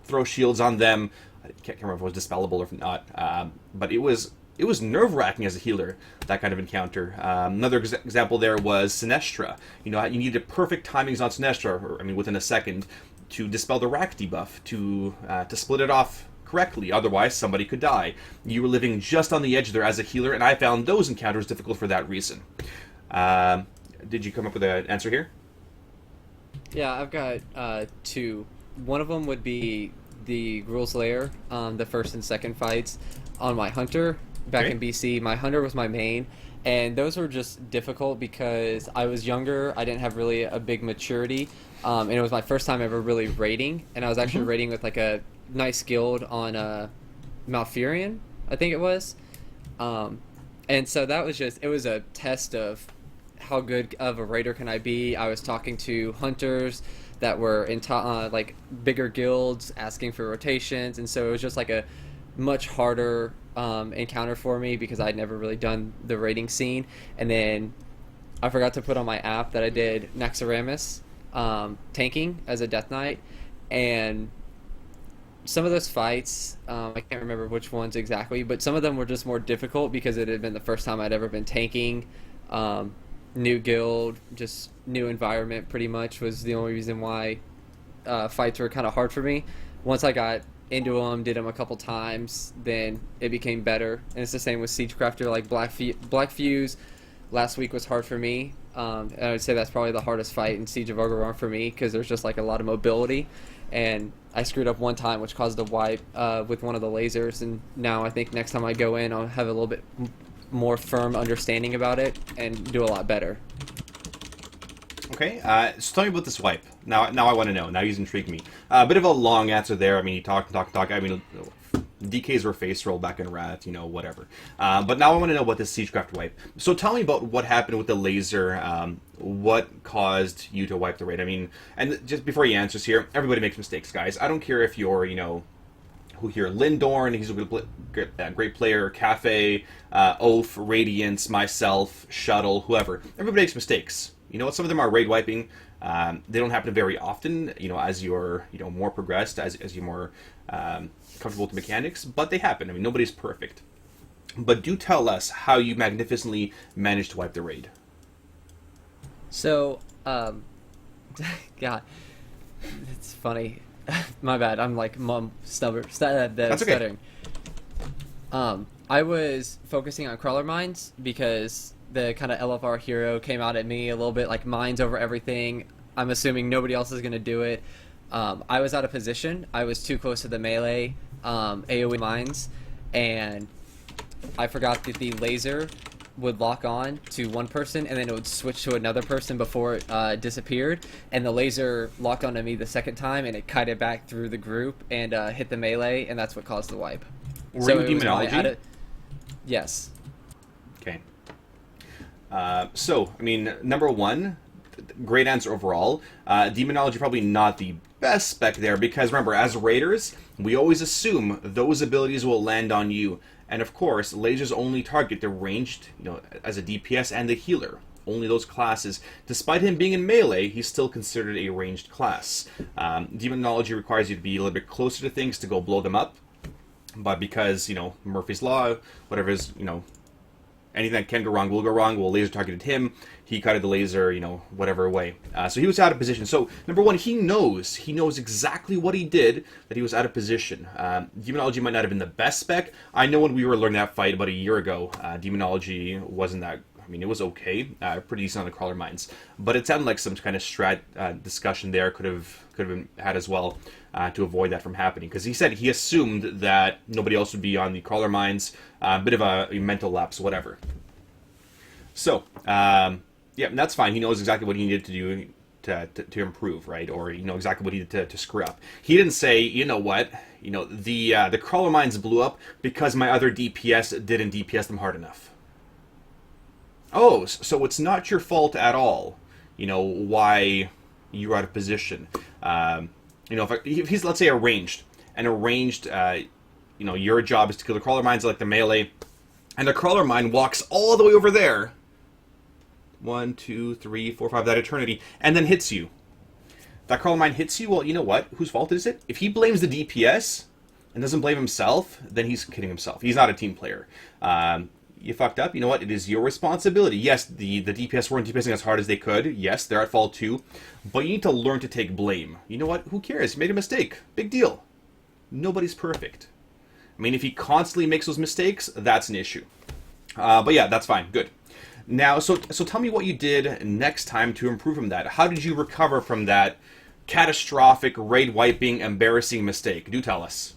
throw shields on them. I can't remember if it was dispellable or not, but it was nerve-wracking as a healer, that kind of encounter. Another example there was Sinestra. You needed perfect timings on Sinestra, or, within a second, to dispel the rack debuff, to split it off correctly, otherwise somebody could die. You were living just on the edge there as a healer, and I found those encounters difficult for that reason. Did you come up with an answer here? Yeah, I've got 2. One of them would be the Gruul's Lair, the first and second fights on my hunter back Okay. in BC. My hunter was my main, and those were just difficult because I was younger. I didn't have really a big maturity, and it was my first time ever really raiding. And I was actually raiding with like a nice guild on Malfurion, I think it was. And so that was just, it was a test of how good of a raider can I be. I was talking to hunters that were in like bigger guilds asking for rotations, and so it was just like a much harder encounter for me because I'd never really done the raiding scene. And then I forgot to put on my app that I did Naxxramas tanking as a Death Knight, and some of those fights, I can't remember which ones exactly, but some of them were just more difficult because it had been the first time I'd ever been tanking. New guild, just new environment pretty much was the only reason why fights were kind of hard for me. Once I got into them, did them a couple times, then it became better. And it's the same with Siegecrafter, like Black Fuse last week was hard for me. And I would say that's probably the hardest fight in Siege of Orgrimmar for me because there's just like a lot of mobility. And I screwed up one time, which caused a wipe with one of the lasers. And now I think next time I go in, I'll have a little bit more firm understanding about it and do a lot better. Okay, so tell me about this wipe. Now I want to know. Now he's intrigued me. A bit of a long answer there. I mean, you talk. I mean, DKs were face roll back in Wrath, whatever. But now I want to know about this Siegecraft wipe. So tell me about what happened with the laser. What caused you to wipe the raid? I mean, and just before he answers here, everybody makes mistakes, guys. I don't care if you're, who here, Lindorn, he's a great player, Cafe, Oath, Radiance, myself, Shuttle, whoever. Everybody makes mistakes. Some of them are raid wiping. They don't happen very often, as you're, more progressed, as you're more comfortable with the mechanics, but they happen. I mean, nobody's perfect. But do tell us how you magnificently managed to wipe the raid. So, God, it's funny. My bad. I'm like stuttering. I was focusing on crawler mines because the kind of LFR hero came out at me a little bit like mines over everything. I'm assuming nobody else is going to do it. I was out of position. I was too close to the melee AoE mines, and I forgot that the laser would lock on to one person and then it would switch to another person before it disappeared, and the laser locked onto me the second time and it kited back through the group and hit the melee, and that's what caused the wipe. Were you Demonology? Yes. Okay. So, I mean, number one, great answer overall. Demonology probably not the best spec there because remember, as raiders, we always assume those abilities will land on you. And of course, lasers only target the ranged, as a DPS and the healer. Only those classes. Despite him being in melee, he's still considered a ranged class. Demonology requires you to be a little bit closer to things to go blow them up. But because, Murphy's Law, whatever is, anything that can go wrong will go wrong. Well, laser targeted him. He cutted the laser, whatever way. So he was out of position. So, number one, he knows exactly what he did, that he was out of position. Demonology might not have been the best spec. I know when we were learning that fight about a year ago, Demonology wasn't that... I mean, it was okay, pretty decent on the crawler mines. But it sounded like some kind of strat discussion there could have been had as well to avoid that from happening. Because he said he assumed that nobody else would be on the crawler mines. A bit of a mental lapse, whatever. So, yeah, that's fine. He knows exactly what he needed to do to improve, right? Or exactly what he did to screw up. He didn't say, the crawler mines blew up because my other DPS didn't DPS them hard enough. Oh, so it's not your fault at all, why you're out of position. If he's, let's say, arranged, your job is to kill the crawler mines like the melee, and the crawler mine walks all the way over there, 1, 2, 3, 4, 5, that eternity, and then hits you. That crawler mine hits you, well, you know what? Whose fault is it? If he blames the DPS and doesn't blame himself, then he's kidding himself. He's not a team player. You fucked up. You know what? It is your responsibility. Yes, the DPS weren't DPSing as hard as they could. Yes, they're at fault too. But you need to learn to take blame. You know what? Who cares? You made a mistake. Big deal. Nobody's perfect. I mean, if he constantly makes those mistakes, that's an issue. But yeah, that's fine. Good. Now, so tell me what you did next time to improve from that. How did you recover from that catastrophic, raid wiping, embarrassing mistake? Do tell us.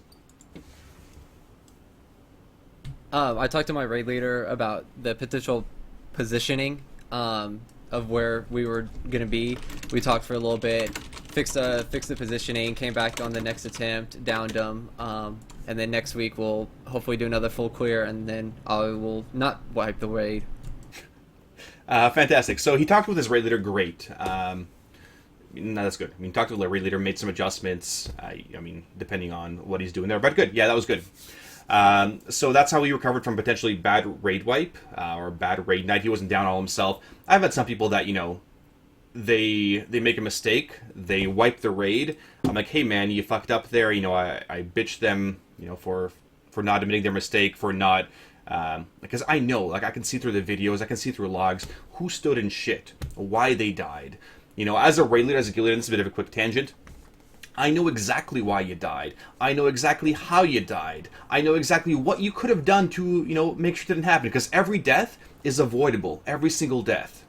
I talked to my raid leader about the potential positioning of where we were gonna be. We talked for a little bit, fixed the positioning, came back on the next attempt, downed them, and then next week we'll hopefully do another full clear, and then I will not wipe the raid. Fantastic. So he talked with his raid leader. Great. No, that's good. I mean, talked to the raid leader, made some adjustments. I mean, depending on what he's doing there, but good. Yeah, that was good. So that's how he recovered from potentially bad raid wipe or bad raid night. He wasn't down all himself. I've had some people that, you know, they make a mistake, they wipe the raid. I'm like, hey man, you fucked up there. You know, I bitched them, you know, for not admitting their mistake, for not because I know, like, I can see through the videos, I can see through logs who stood in shit, why they died. You know, as a raid leader, as a guild leader, this is a bit of a quick tangent. I know exactly why you died. I know exactly how you died. I know exactly what you could have done to, you know, make sure it didn't happen. Because every death is avoidable. Every single death.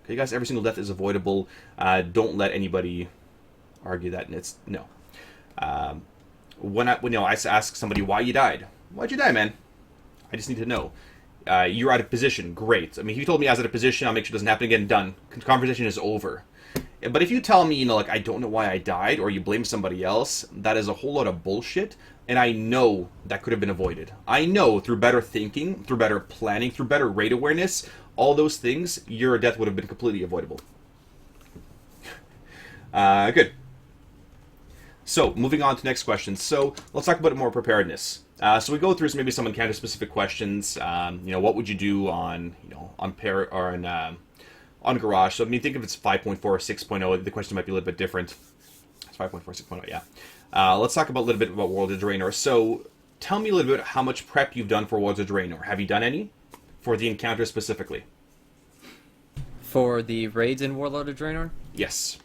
Okay, guys, every single death is avoidable. Don't let anybody argue that. And it's no. When you know, I ask somebody why you died. Why'd you die, man? I just need to know. You're out of position. Great. I mean, if you told me I was out of position, I'll make sure it doesn't happen again. Done. Conversation is over. But if you tell me, you know, like, I don't know why I died, or you blame somebody else, that is a whole lot of bullshit, and I know that could have been avoided. I know through better thinking, through better planning, through better raid awareness, all those things, your death would have been completely avoidable. Good. So, moving on to next question. So, let's talk about more preparedness. So we go through maybe some encounter-specific questions. You know, what would you do on, you know, on Garage? So, I mean, think if it's 5.4 or 6.0, the question might be a little bit different. It's 5.4, 6.0, yeah. Let's talk about a little bit about World of Draenor. So, tell me a little bit how much prep you've done for World of Draenor. Have you done any? For the encounter specifically? For the raids in Warlord of Draenor, Yes.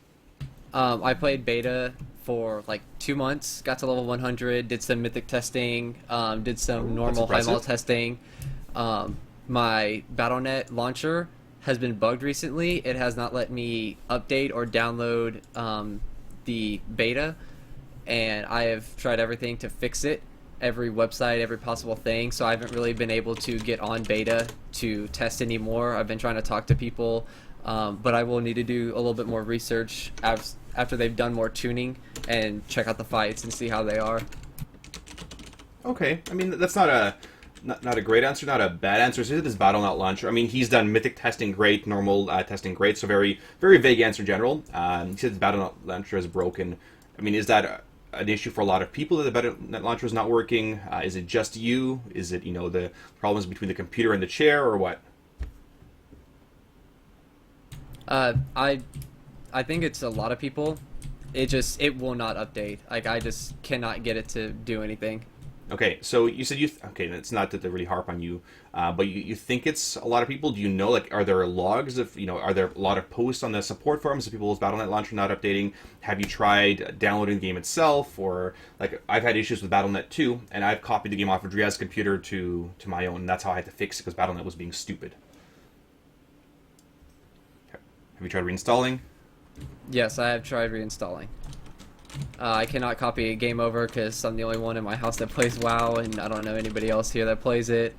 I played beta for like 2 months, got to level 100, did some mythic testing, did some normal high mall testing. My Battle.net launcher has been bugged recently. It has not let me update or download the beta, and I have tried everything to fix it, every website, every possible thing, so I haven't really been able to get on beta to test anymore. I've been trying to talk to people, but I will need to do a little bit more research after they've done more tuning and check out the fights and see how they are. Okay. I mean, that's not a great answer, not a bad answer. So this Battle.net launcher. I mean, he's done mythic testing great, normal testing great, so very, very vague answer in general. He said the Battle.net launcher is broken. I mean, is that an issue for a lot of people that the Battle.net launcher is not working? Is it just you? Is it, you know, the problems between the computer and the chair, or what? I think it's a lot of people. It will not update. Like, I just cannot get it to do anything. Okay, so you said okay, it's not that they really harp on you, but you think it's a lot of people. Do you know, like, are there logs of, you know, are there a lot of posts on the support forums of people's Battle.net launcher not updating? Have you tried downloading the game itself? Or, like, I've had issues with Battle.net too, and I've copied the game off of Driaz's computer to my own, and that's how I had to fix it, because Battle.net was being stupid. Have you tried reinstalling? Yes, I have tried reinstalling. I cannot copy Game Over because I'm the only one in my house that plays WoW, and I don't know anybody else here that plays it.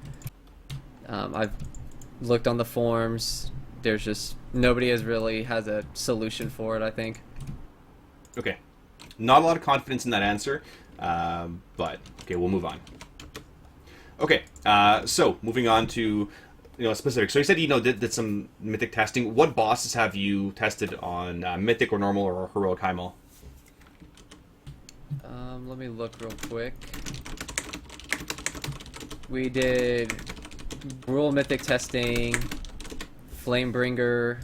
I've looked on the forums. There's just nobody has a solution for it, I think. Okay. Not a lot of confidence in that answer, but okay, we'll move on. Okay, so moving on to, you know, specific. So you said, you know, did some mythic testing. What bosses have you tested on mythic or normal or heroic Hymal? Let me look real quick. We did Gruul mythic testing, Flamebringer,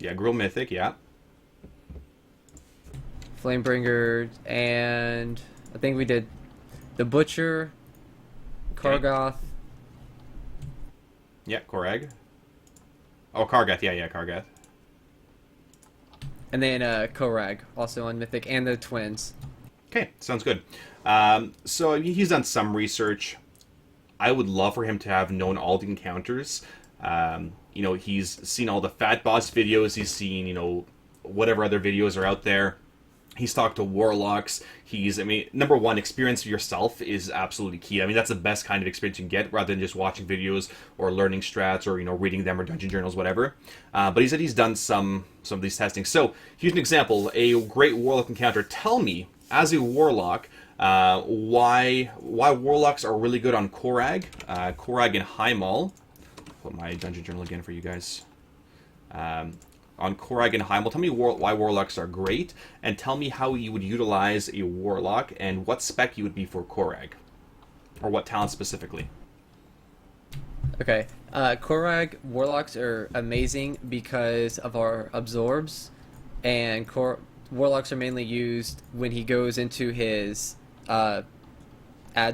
Yeah, Gruul mythic, yeah. Flamebringer, and I think we did the Butcher, Kargoth. Yeah, Korag. Oh, Kargath, yeah, Kargath. And then Korag, also on Mythic, and the twins. Okay, sounds good. So he's done some research. I would love for him to have known all the encounters. You know, he's seen all the Fat Boss videos. He's seen, you know, whatever other videos are out there. He's talked to warlocks. I mean, number one, experience yourself is absolutely key. I mean, that's the best kind of experience you can get, rather than just watching videos or learning strats or, you know, reading them or dungeon journals, whatever. But he said he's done some of these testing. So here's an example: a great warlock encounter. Tell me, as a warlock, why warlocks are really good on Korag, Korag and Heimal. Put my dungeon journal again for you guys. On Korag and Heimel. Tell me why warlocks are great, and tell me how you would utilize a warlock and what spec you would be for Korag, or what talent specifically. Okay, Korag warlocks are amazing because of our absorbs, and warlocks are mainly used when he goes into his ad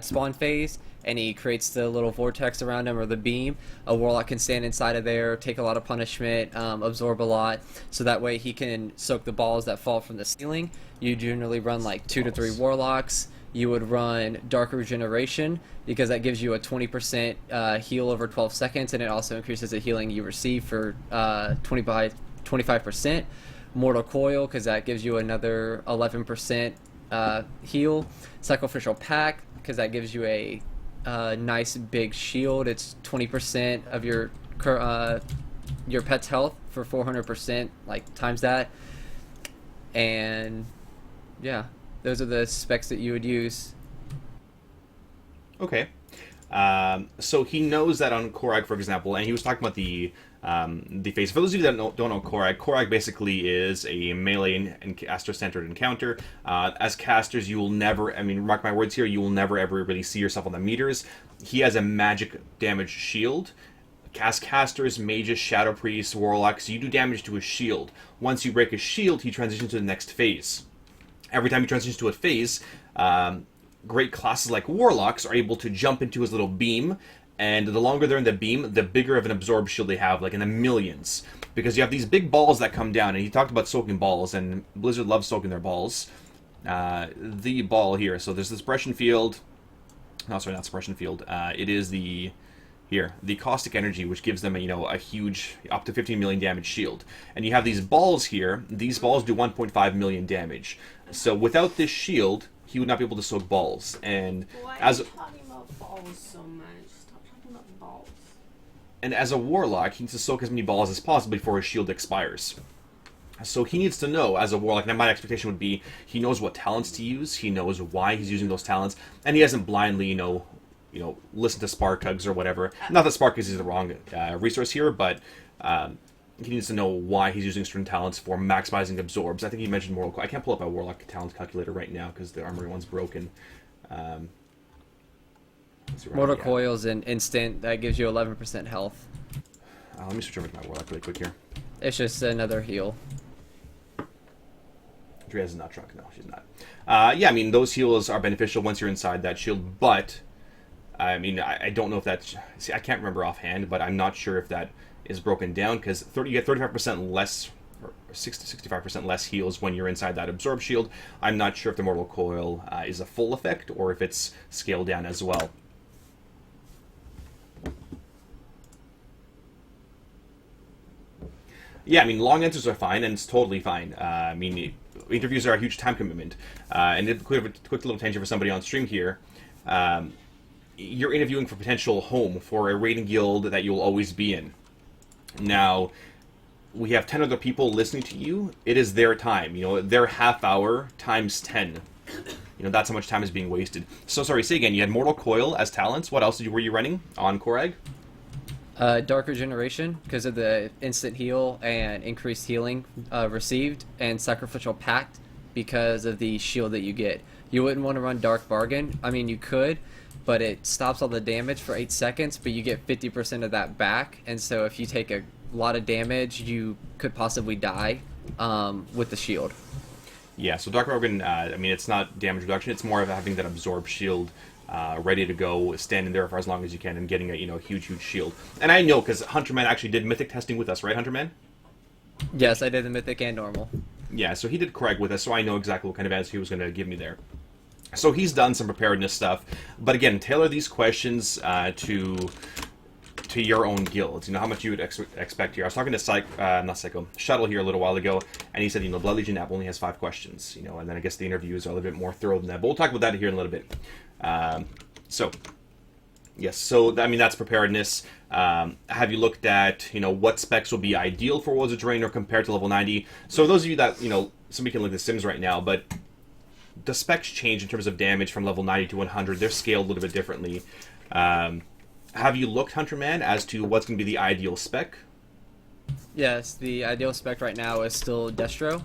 spawn phase, and he creates the little vortex around him, or the beam. A warlock can stand inside of there, take a lot of punishment, absorb a lot, so that way he can soak the balls that fall from the ceiling. You generally run like 2 to 3 warlocks. You would run Dark Regeneration, because that gives you a 20% heal over 12 seconds, and it also increases the healing you receive for 25%. Mortal Coil, because that gives you another 11% heal. Sacrificial Pact, because that gives you a nice big shield. It's 20% of your pet's health for 400%, like times that. And yeah, those are the specs that you would use. Okay. So he knows that on Korag, for example, and he was talking about the phase. For those of you that don't know Korag basically is a melee and caster-centered encounter. As casters, you will never, I mean, mark my words here, you will never ever really see yourself on the meters. He has a magic damage shield. As casters, mages, shadow priests, warlocks, you do damage to his shield. Once you break his shield, he transitions to the next phase. Every time he transitions to a phase, great classes like warlocks are able to jump into his little beam, and the longer they're in the beam, the bigger of an absorb shield they have, like in the millions. Because you have these big balls that come down, and he talked about soaking balls, and Blizzard loves soaking their balls. The ball here, so there's the suppression field. No, sorry, not suppression field. It is the caustic energy, which gives them a huge, up to 15 million damage shield. And you have these balls here. These balls do 1.5 million damage. So without this shield, he would not be able to soak balls. And Why as are you talking about balls so much? Stop talking about balls. And as a warlock, he needs to soak as many balls as possible before his shield expires. So he needs to know, as a warlock, and my expectation would be, he knows what talents to use, he knows why he's using those talents, and he doesn't blindly, listen to Spark Hugs or whatever. Not that Spark Hugs is the wrong resource here, but he needs to know why he's using certain talents for maximizing absorbs. I think he mentioned Mortal Coil. I can't pull up a Warlock talent calculator right now because the Armory one's broken. Mortal Coil is an instant that gives you 11% health. Let me switch over to my Warlock really quick here. It's just another heal. Drea is not drunk. No, she's not. Yeah, I mean, those heals are beneficial once you're inside that shield, but I mean, I don't know if that's... See, I can't remember offhand, but I'm not sure if that is broken down, because you get 35% less, or 65% less heals when you're inside that absorb shield. I'm not sure if the Mortal Coil is a full effect, or if it's scaled down as well. Yeah, I mean, long answers are fine, and it's totally fine. I mean, interviews are a huge time commitment. And a quick little tangent for somebody on stream here. You're interviewing for potential home for a raiding guild that you'll always be in. Now, we have 10 other people listening to you. It is their time. Their half hour times 10. That's how much time is being wasted. So, sorry, say again. You had Mortal Coil as talents. What else were you running on Korag? Dark Regeneration, because of the instant heal and increased healing received, and Sacrificial Pact, because of the shield that you get. You wouldn't want to run Dark Bargain. I mean, you could, but it stops all the damage for 8 seconds, but you get 50% of that back, and so if you take a lot of damage, you could possibly die with the shield. Yeah, so Dark Bargain, I mean, it's not damage reduction, it's more of having that absorb shield ready to go, standing there for as long as you can, and getting a huge shield. And I know, because Hunterman actually did Mythic testing with us, right, Hunterman? Yes, I did the Mythic and normal. Yeah, so he did Korag with us, so I know exactly what kind of answer he was going to give me there. So he's done some preparedness stuff, but again, tailor these questions to to your own guilds. How much you would expect here. I was talking to Shuttle here a little while ago, and he said, Blood Legion app only has 5 questions, and then I guess the interviews are a little bit more thorough than that. But we'll talk about that here in a little bit. Yes, so that's preparedness. Have you looked at what specs will be ideal for Worlds of Draenor compared to level 90? So those of you that somebody can look at the Sims right now, but the specs change in terms of damage from level 90 to 100. They're scaled a little bit differently. Have you looked, Hunterman, as to what's going to be the ideal spec? Yes, the ideal spec right now is still Destro.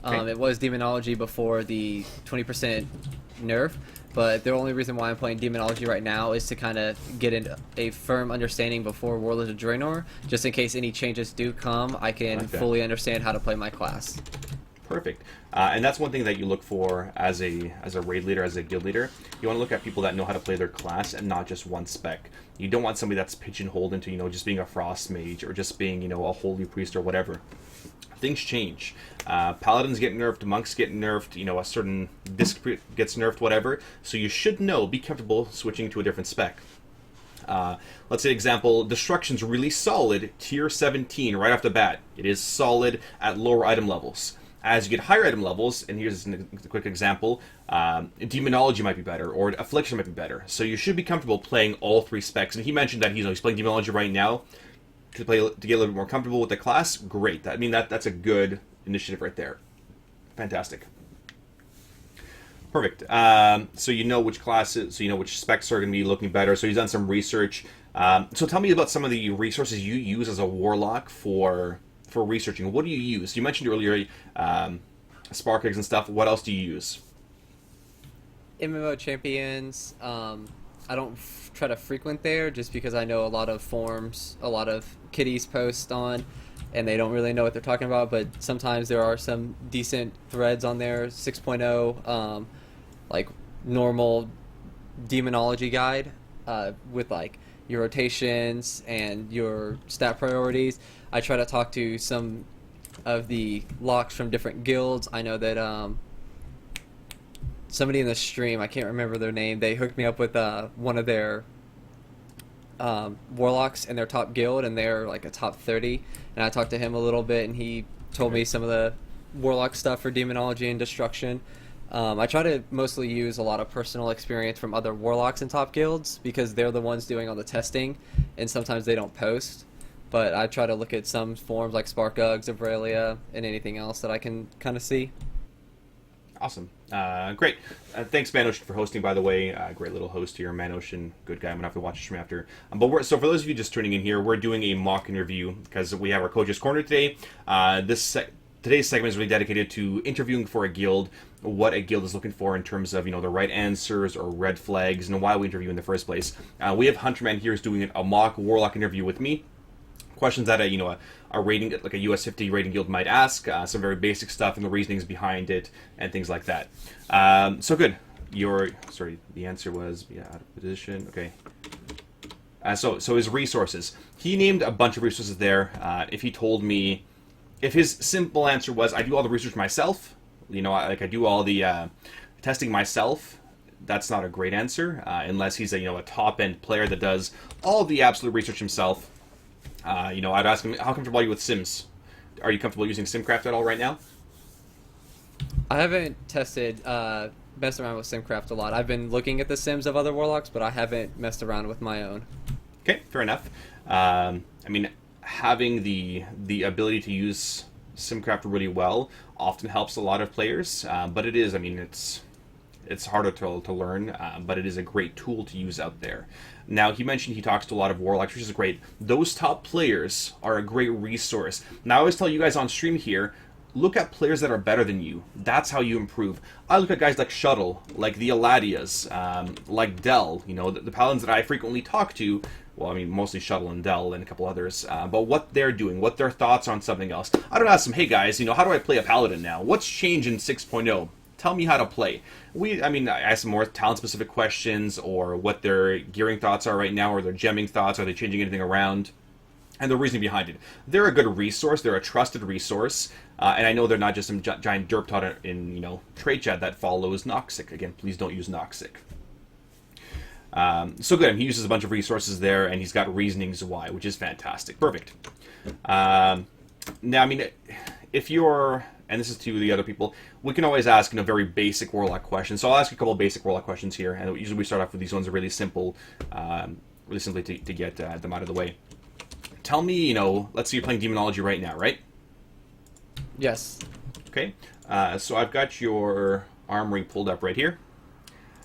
Okay. It was Demonology before the 20% nerf, but the only reason why I'm playing Demonology right now is to kind of get a firm understanding before Warlords of Draenor, just in case any changes do come, I can fully understand how to play my class. Perfect. And that's one thing that you look for as a raid leader, as a guild leader. You want to look at people that know how to play their class and not just one spec. You don't want somebody that's pigeonholed into, just being a frost mage or just being, a holy priest or whatever. Things change. Paladins get nerfed, monks get nerfed, a certain disc gets nerfed, whatever. So you should be comfortable switching to a different spec. Let's say, example, Destruction's really solid, tier 17 right off the bat. It is solid at lower item levels. As you get higher item levels, and here's a quick example, Demonology might be better, or Affliction might be better. So you should be comfortable playing all 3 specs. And he mentioned that he's playing Demonology right now to get a little bit more comfortable with the class. Great. That's a good initiative right there. Fantastic. Perfect. So you know which classes, so you know which specs are going to be looking better. So he's done some research. So tell me about some of the resources you use as a warlock for researching. What do you use? You mentioned earlier spark eggs and stuff. What else do you use? MMO Champions, I don't try to frequent there just because I know a lot of forums, a lot of kiddies post on, and they don't really know what they're talking about, but sometimes there are some decent threads on there. 6.0, like normal Demonology guide with like your rotations and your stat priorities. I try to talk to some of the locks from different guilds. I know that somebody in the stream, I can't remember their name, they hooked me up with one of their warlocks in their top guild, and they're like a top 30, and I talked to him a little bit, and he told me some of the warlock stuff for Demonology and Destruction. I try to mostly use a lot of personal experience from other warlocks in top guilds because they're the ones doing all the testing, and sometimes they don't post. But I try to look at some forums like SparkUgs, Avralia, and anything else that I can kind of see. Awesome. Great. Thanks, Manocean, for hosting, by the way. Great little host here. Manocean, good guy. I'm going to have to watch the stream after. So for those of you just tuning in here, we're doing a mock interview because we have our Coach's Corner today. Today's segment is really dedicated to interviewing for a guild, what a guild is looking for in terms of, the right answers or red flags, and why we interview in the first place. We have Hunterman here who's doing a mock warlock interview with me. Questions that a rating, like a US 50 rating guild might ask, some very basic stuff and the reasonings behind it and things like that. So good. The answer was out of position. Okay. So his resources. He named a bunch of resources there. If his simple answer was, I do all the research myself, I do all the testing myself, that's not a great answer, unless he's a top-end player that does all the absolute research himself. I'd ask him, how comfortable are you with Sims? Are you comfortable using SimCraft at all right now? I haven't messed around with SimCraft a lot. I've been looking at the Sims of other warlocks, but I haven't messed around with my own. Okay, fair enough. Having the ability to use SimCraft really well often helps a lot of players, but it is, it's harder to learn, but it is a great tool to use out there. Now, he mentioned he talks to a lot of warlocks, which is great. Those top players are a great resource. Now, I always tell you guys on stream here, look at players that are better than you. That's how you improve. I look at guys like Shuttle, like the Aladias, like Dell, the paladins that I frequently talk to. Well, mostly Shuttle and Dell and a couple others. But what they're doing, what their thoughts are on something else. I don't ask them, hey guys, how do I play a paladin now? What's changed in 6.0? Tell me how to play. I ask them more talent-specific questions, or what their gearing thoughts are right now, or their gemming thoughts. Are they changing anything around? And the reasoning behind it. They're a good resource. They're a trusted resource. And I know they're not just some giant derp tot in trade chat that follows Noxic. Again, please don't use Noxic. So good. I mean, he uses a bunch of resources there, and he's got reasonings why, which is fantastic. Perfect. Now, I mean, if you're, and this is to the other people, we can always ask very basic Warlock questions. So I'll ask you a couple of basic Warlock questions here, and usually we start off with these ones that are really simple, really simply to get them out of the way. Tell me, let's say you're playing Demonology right now, right? Yes. Okay. So I've got your armory pulled up right here.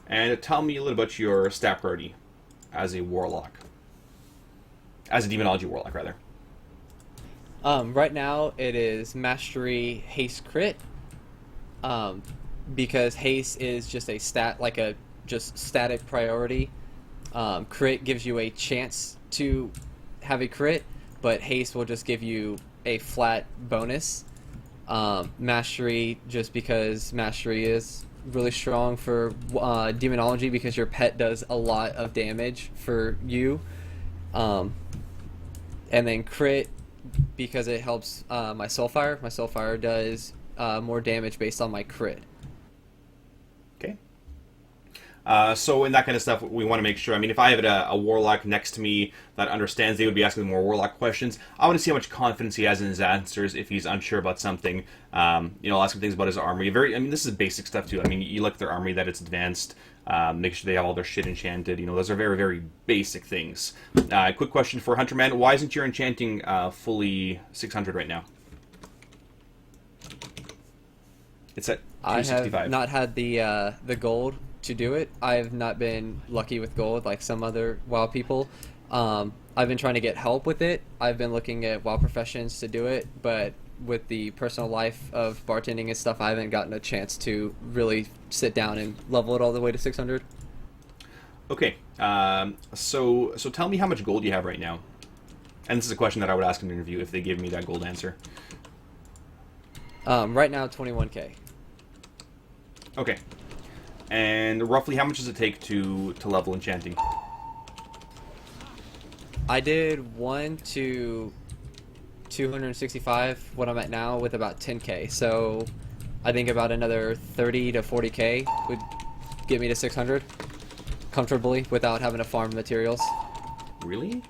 And tell me a little about your stat priority as a Warlock. As a Demonology Warlock, rather. Right now it is Mastery Haste Crit. Because Haste is just a stat, like a just static priority. Crit gives you a chance to have a crit, but Haste will just give you a flat bonus. Mastery, just because Mastery is really strong for Demonology, because your pet does a lot of damage for you. And then Crit, because it helps my Soulfire. My Soulfire does more damage based on my crit. Okay. So in that kind of stuff, we want to make sure. I mean, if I have a Warlock next to me that understands, they would be asking more Warlock questions. I want to see how much confidence he has in his answers if he's unsure about something. I'll ask him things about his armory. This is basic stuff too. I mean, you look at their armory, that it's advanced. Make sure they have all their shit enchanted. Those are very, very basic things. Quick question for Hunterman. Why isn't your enchanting fully 600 right now? It's at 265. I have not had the gold to do it. I have not been lucky with gold like some other WoW people. I've been trying to get help with it. I've been looking at WoW Professions to do it, but with the personal life of bartending and stuff, I haven't gotten a chance to really sit down and level it all the way to 600. Okay, so tell me how much gold you have right now. And this is a question that I would ask in an interview if they give me that gold answer. Right now, 21k. Okay. And roughly how much does it take to level enchanting? I did 1 to 265, what I'm at now, with about 10k. So I think about another 30 to 40k would get me to 600 comfortably without having to farm materials. Really?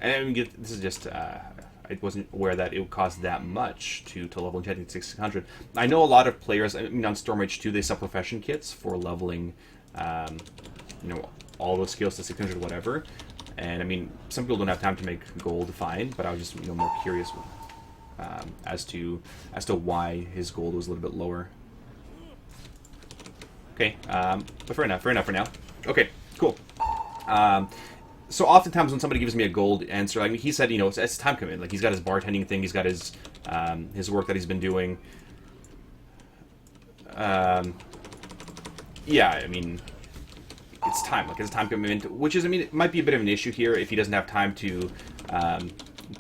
And I mean, this is just... I wasn't aware that it would cost that much to level enchanting to 600. I know a lot of players, on Stormrage 2, they sell profession kits for leveling, all those skills to 600, whatever. And I mean, some people don't have time to make gold fine, but I was just more curious as to why his gold was a little bit lower. Okay, but fair enough for now. Okay, cool. So oftentimes when somebody gives me a gold answer, like he said, it's time commitment. Like he's got his bartending thing, he's got his work that he's been doing. Yeah, I mean, it's time. Like it's a time commitment, which is, it might be a bit of an issue here if he doesn't have time to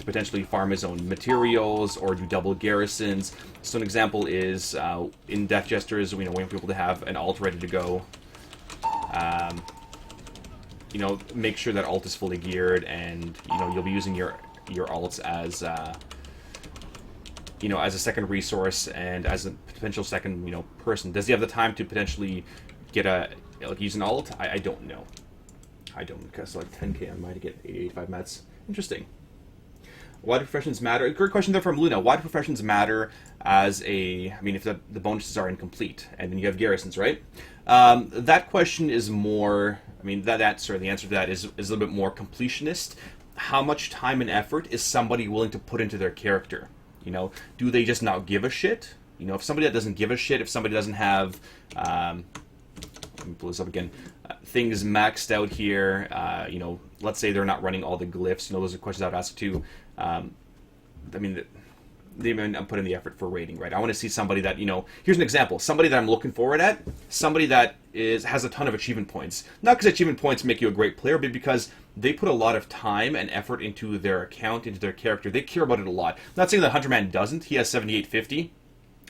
potentially farm his own materials or do double garrisons. So an example is in Death Jesters, we want people to have an alt ready to go. Make sure that alt is fully geared, and you'll be using your alts as as a second resource and as a potential second person. Does he have the time to potentially get use an alt? I don't know. I don't, because 10k I might get 85 mats. Interesting. Why do professions matter? Great question there from Luna. Why do professions matter as if the bonuses are incomplete and then you have garrisons, right? That question is more, the answer to that is a little bit more completionist. How much time and effort is somebody willing to put into their character? Do they just not give a shit? If somebody that doesn't give a shit, if somebody doesn't have, let me pull this up again, things maxed out here, let's say they're not running all the glyphs, those are questions I would ask too. They may not put in the effort for rating, right? I want to see somebody that, here's an example. Somebody that I'm looking forward at, somebody that has a ton of achievement points. Not because achievement points make you a great player, but because they put a lot of time and effort into their account, into their character. They care about it a lot. Not saying that Hunterman doesn't. He has 7850,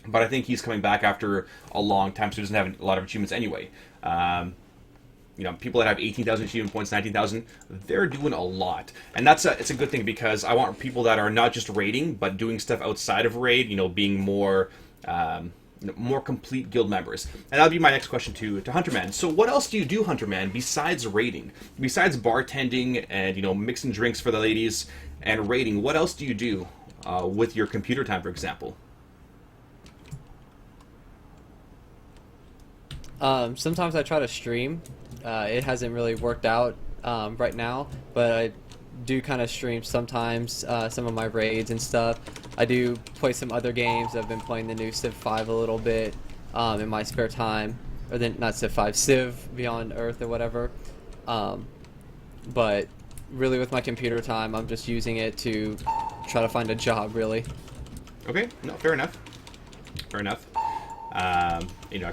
but I think he's coming back after a long time, so he doesn't have a lot of achievements anyway. People that have 18,000 achievement points, 19,000, they're doing a lot. And it's a good thing, because I want people that are not just raiding, but doing stuff outside of raid, being more, more complete guild members. And that'll be my next question to Hunterman. So what else do you do, Hunterman, besides raiding? Besides bartending and, mixing drinks for the ladies and raiding, what else do you do with your computer time, for example? Sometimes I try to stream. It hasn't really worked out right now, but I do kind of stream sometimes some of my raids and stuff. I do play some other games. I've been playing the new Civ 5 a little bit in my spare time, or then not Civ 5, Civ Beyond Earth or whatever. But really, with my computer time, I'm just using it to try to find a job. Really. Okay, no, fair enough. Fair enough. I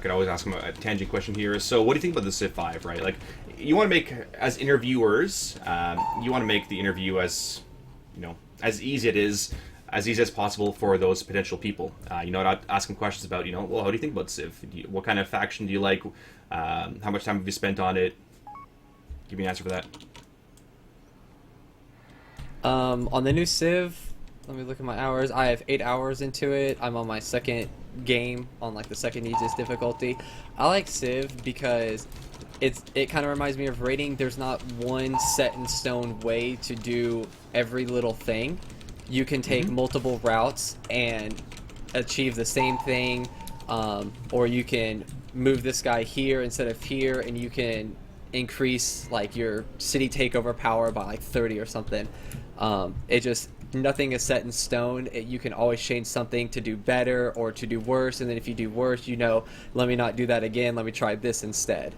could always ask him a tangent question here. So, what do you think about the Civ 5, right? Like, you want to make, as interviewers, you want to make the interview as, as easy as possible for those potential people. Not ask them questions about, well, how do you think about Civ? What kind of faction do you like? How much time have you spent on it? Give me an answer for that. On the new Civ, let me look at my hours. I have 8 hours into it. I'm on my second game on the second easiest difficulty. I like Civ because it kind of reminds me of raiding. There's not one set in stone way to do every little thing. You can take multiple routes and achieve the same thing, or you can move this guy here instead of here, and you can increase your city takeover power by 30 or something. Nothing is set in stone. You can always change something to do better or to do worse, and then if you do worse, let me not do that again, let me try this instead.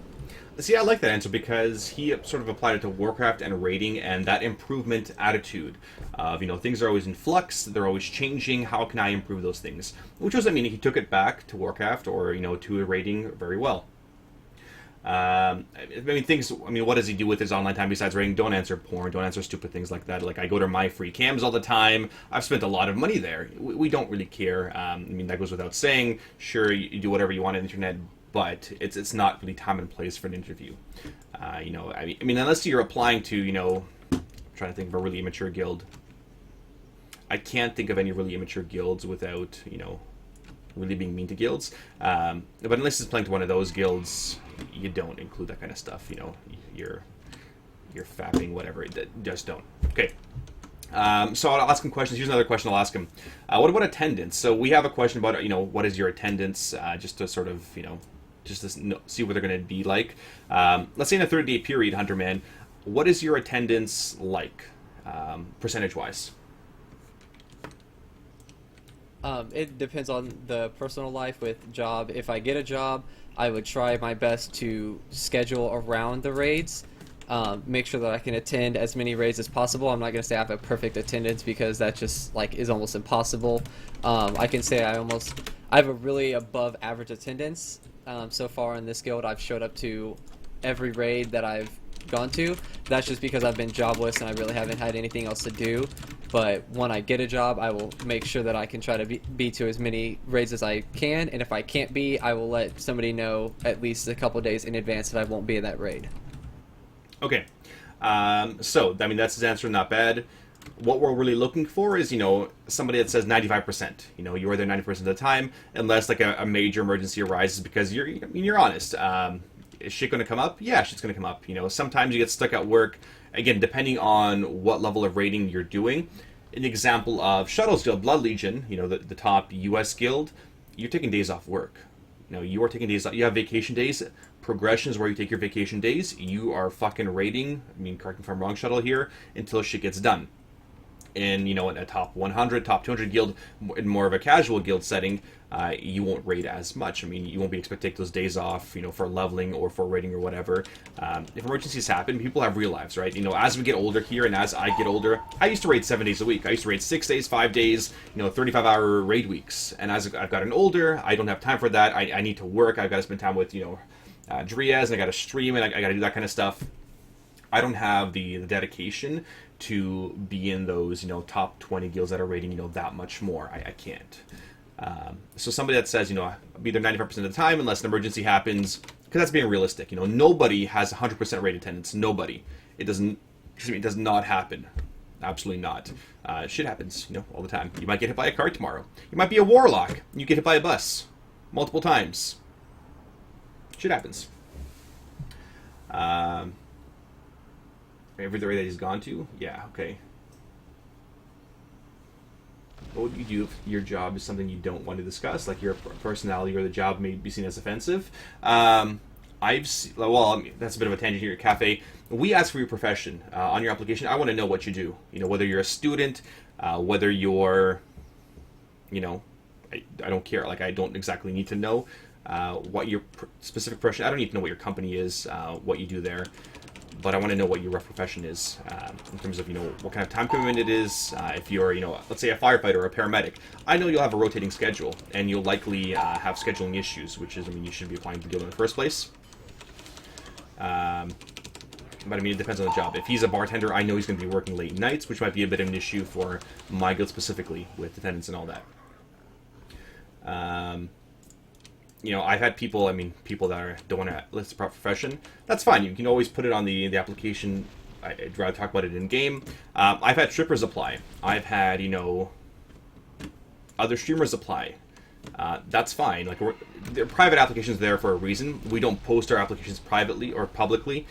See, I like that answer because he sort of applied it to Warcraft and raiding and that improvement attitude of, things are always in flux, they're always changing, how can I improve those things? Which was, he took it back to Warcraft or, to a raiding very well. What does he do with his online time besides raiding? Don't answer porn, don't answer stupid things like that. I go to my free cams all the time. I've spent a lot of money there. We don't really care. That goes without saying. Sure, you do whatever you want on the internet, but it's not really time and place for an interview. Unless you're applying to, I'm trying to think of a really immature guild. I can't think of any really immature guilds without, really being mean to guilds. But unless it's playing to one of those guilds, you don't include that kind of stuff. You're fapping, whatever. Just don't. Okay. So I'll ask him questions. Here's another question I'll ask him. What about attendance? So we have a question about, what is your attendance, just to sort of, just to see what they're going to be like. Let's say in a 30-day period, Hunterman, what is your attendance like, percentage-wise? It depends on the personal life with job. If I get a job, I would try my best to schedule around the raids. Make sure that I can attend as many raids as possible. I'm not going to say I have a perfect attendance because that just is almost impossible. I can say I have a really above average attendance. So far in this guild, I've showed up to every raid that I've gone to. That's just because I've been jobless and I really haven't had anything else to do. But when I get a job, I will make sure that I can try to be to as many raids as I can. And if I can't be, I will let somebody know at least a couple days in advance that I won't be in that raid. Okay. That's his answer, not bad. What we're really looking for is, somebody that says 95%. You are there 90% of the time, unless a major emergency arises because you're honest. Is shit going to come up? Yeah, shit's going to come up. Sometimes you get stuck at work. Again, depending on what level of raiding you're doing. An example of Shuttle's Guild, Blood Legion, the top US guild, you're taking days off work. You are taking days off. You have vacation days. Progressions where you take your vacation days. You are fucking raiding. Correct me if I'm wrong, Shuttle, here, until shit gets done. In a top 100, top 200 guild, in more of a casual guild setting, you won't raid as much. You won't be expected to take those days off, for leveling or for raiding or whatever. If emergencies happen, people have real lives, right? As we get older here, and as I get older, I used to raid 7 days a week. I used to raid 6 days, 5 days, 35-hour raid weeks. And as I've gotten older, I don't have time for that. I need to work. I've got to spend time with, Driaz, and I got to stream, and I got to do that kind of stuff. I don't have the dedication to be in those, top 20 guilds that are rating, that much more. I can't. So somebody that says, I'll be there 95% of the time unless an emergency happens, because that's being realistic. Nobody has 100% raid attendance. Nobody. It does not happen. Absolutely not. Shit happens, all the time. You might get hit by a car tomorrow. You might be a warlock. You get hit by a bus. multiple times. Shit happens. Every area that he's gone to? Yeah, okay. What would you do if your job is something you don't want to discuss, like your personality or the job may be seen as offensive? Well, I mean, that's a bit of a tangent here at Cafe. We ask for your profession on your application. I want to know what you do. You know, whether you're a student, whether you're, you know, I don't care. Like, I don't exactly need to know what your specific profession. I don't need to know what your company is, what you do there. But I want to know what your rough profession is in terms of, you know, what kind of time commitment it is. If you're, you know, let's say a firefighter or a paramedic, I know you'll have a rotating schedule, and you'll likely have scheduling issues, which is, I mean, you shouldn't be applying to the guild in the first place. But I mean, it depends on the job. If he's a bartender, I know he's going to be working late nights, which might be a bit of an issue for my guild specifically, with attendance and all that. You know, I've had people, I mean, people that don't want to list a proper profession. That's fine. You can always put it on the application. I'd rather talk about it in game. I've had strippers apply. I've had, you know, other streamers apply. That's fine. Like, they're private applications there for a reason. We don't post our applications privately or publicly.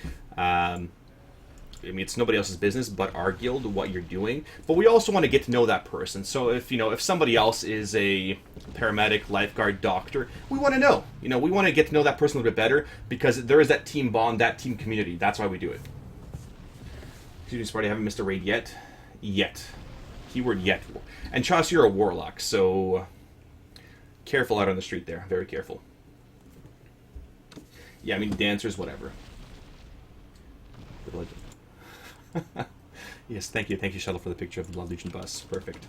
I mean, it's nobody else's business but our guild, what you're doing. But we also want to get to know that person. So if, you know, if somebody else is a paramedic, lifeguard, doctor, we want to know. You know, we want to get to know that person a little bit better because there is that team bond, that team community. That's why we do it. Excuse me, Sparty, I haven't missed a raid yet. Yet. Keyword yet. And Chaucer, you're a warlock, so careful out on the street there. Very careful. Yeah, I mean, dancers, whatever. Yes, thank you, Shuttle, for the picture of the Blood Legion bus. Perfect.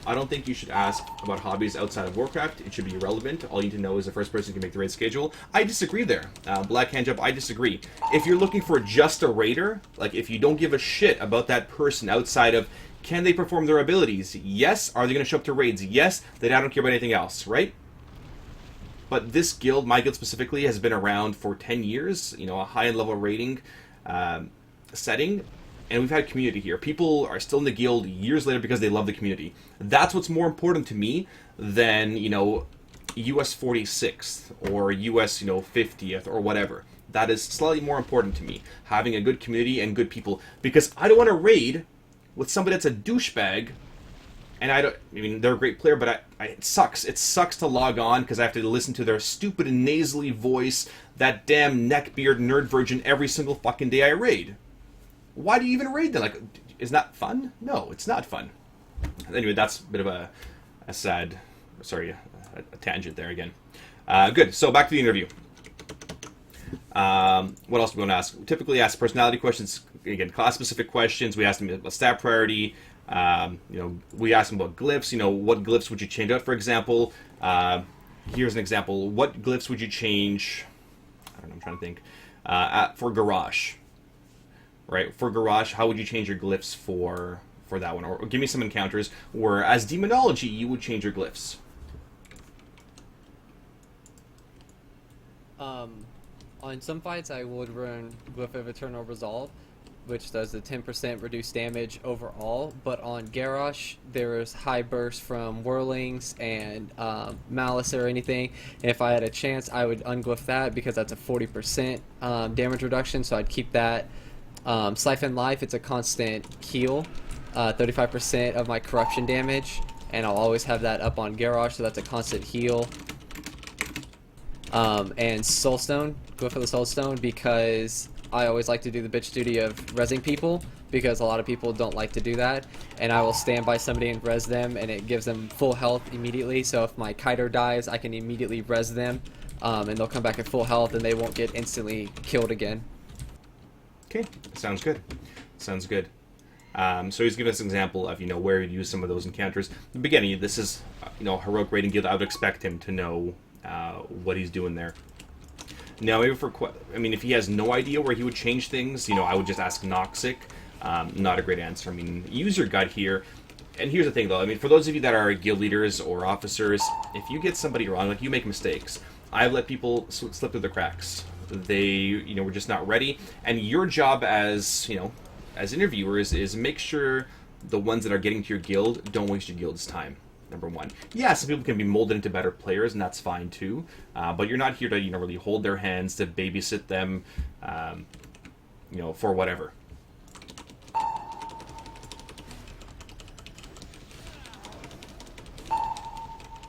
I don't think you should ask about hobbies outside of Warcraft. It should be irrelevant. All you need to know is the first person who can make the raid schedule. I disagree there. Black Handjob, I disagree. If you're looking for just a raider, like if you don't give a shit about that person outside of can they perform their abilities? Yes. Are they going to show up to raids? Yes. Then I don't care about anything else, right? But this guild, my guild specifically, has been around for 10 years, you know, a high-end level rating setting, and we've had community here. People are still in the guild years later because they love the community. That's what's more important to me than, you know, US 46th or US, you know, 50th or whatever. That is slightly more important to me, having a good community and good people, because I don't want to raid with somebody that's a douchebag. And I mean, they're a great player, but it sucks. It sucks to log on because I have to listen to their stupid and nasally voice, that damn neckbeard nerd virgin every single fucking day I raid. Why do you even raid them? Like, is that fun? No, it's not fun. Anyway, that's a bit of a sad, sorry, a tangent there again. Good, so back to the interview. What else do we want to ask? We typically ask personality questions, again, class-specific questions. We ask them about stat priority. You know, we ask them about glyphs. You know, what glyphs would you change out, for example? Here's an example. What glyphs would you change? I don't know, I'm trying to think. For Garrosh, right? For Garrosh, how would you change your glyphs for that one? Or give me some encounters where, as demonology, you would change your glyphs. On some fights, I would run Glyph of Eternal Resolve, which does the 10% reduced damage overall, but on Garrosh, there is high burst from Whirlings and Malice or anything. And if I had a chance, I would unglyph that because that's a 40% damage reduction, so I'd keep that. Siphon Life, it's a constant heal, 35% of my corruption damage, and I'll always have that up on Garrosh, so that's a constant heal. And Soulstone, Glyph of the Soulstone, because I always like to do the bitch duty of rezzing people, because a lot of people don't like to do that, and I will stand by somebody and res them, and it gives them full health immediately. So if my Kiter dies, I can immediately res them, and they'll come back at full health, and they won't get instantly killed again. Okay, sounds good. Sounds good. So he's given us an example of, you know, where he'd use some of those encounters. In the beginning, this is, you know, heroic raiding guild. I would expect him to know what he's doing there. Now, maybe I mean, if he has no idea where he would change things, you know, I would just ask Noxic. Not a great answer. I mean, use your gut here. And here's the thing, though. I mean, for those of you that are guild leaders or officers, if you get somebody wrong, like, you make mistakes. I've let people slip through the cracks. They, you know, were just not ready. And your job as, you know, as interviewers is make sure the ones that are getting to your guild don't waste your guild's time. number one. Yeah, some people can be molded into better players, and that's fine too. But you're not here to really hold their hands, to babysit them, for whatever.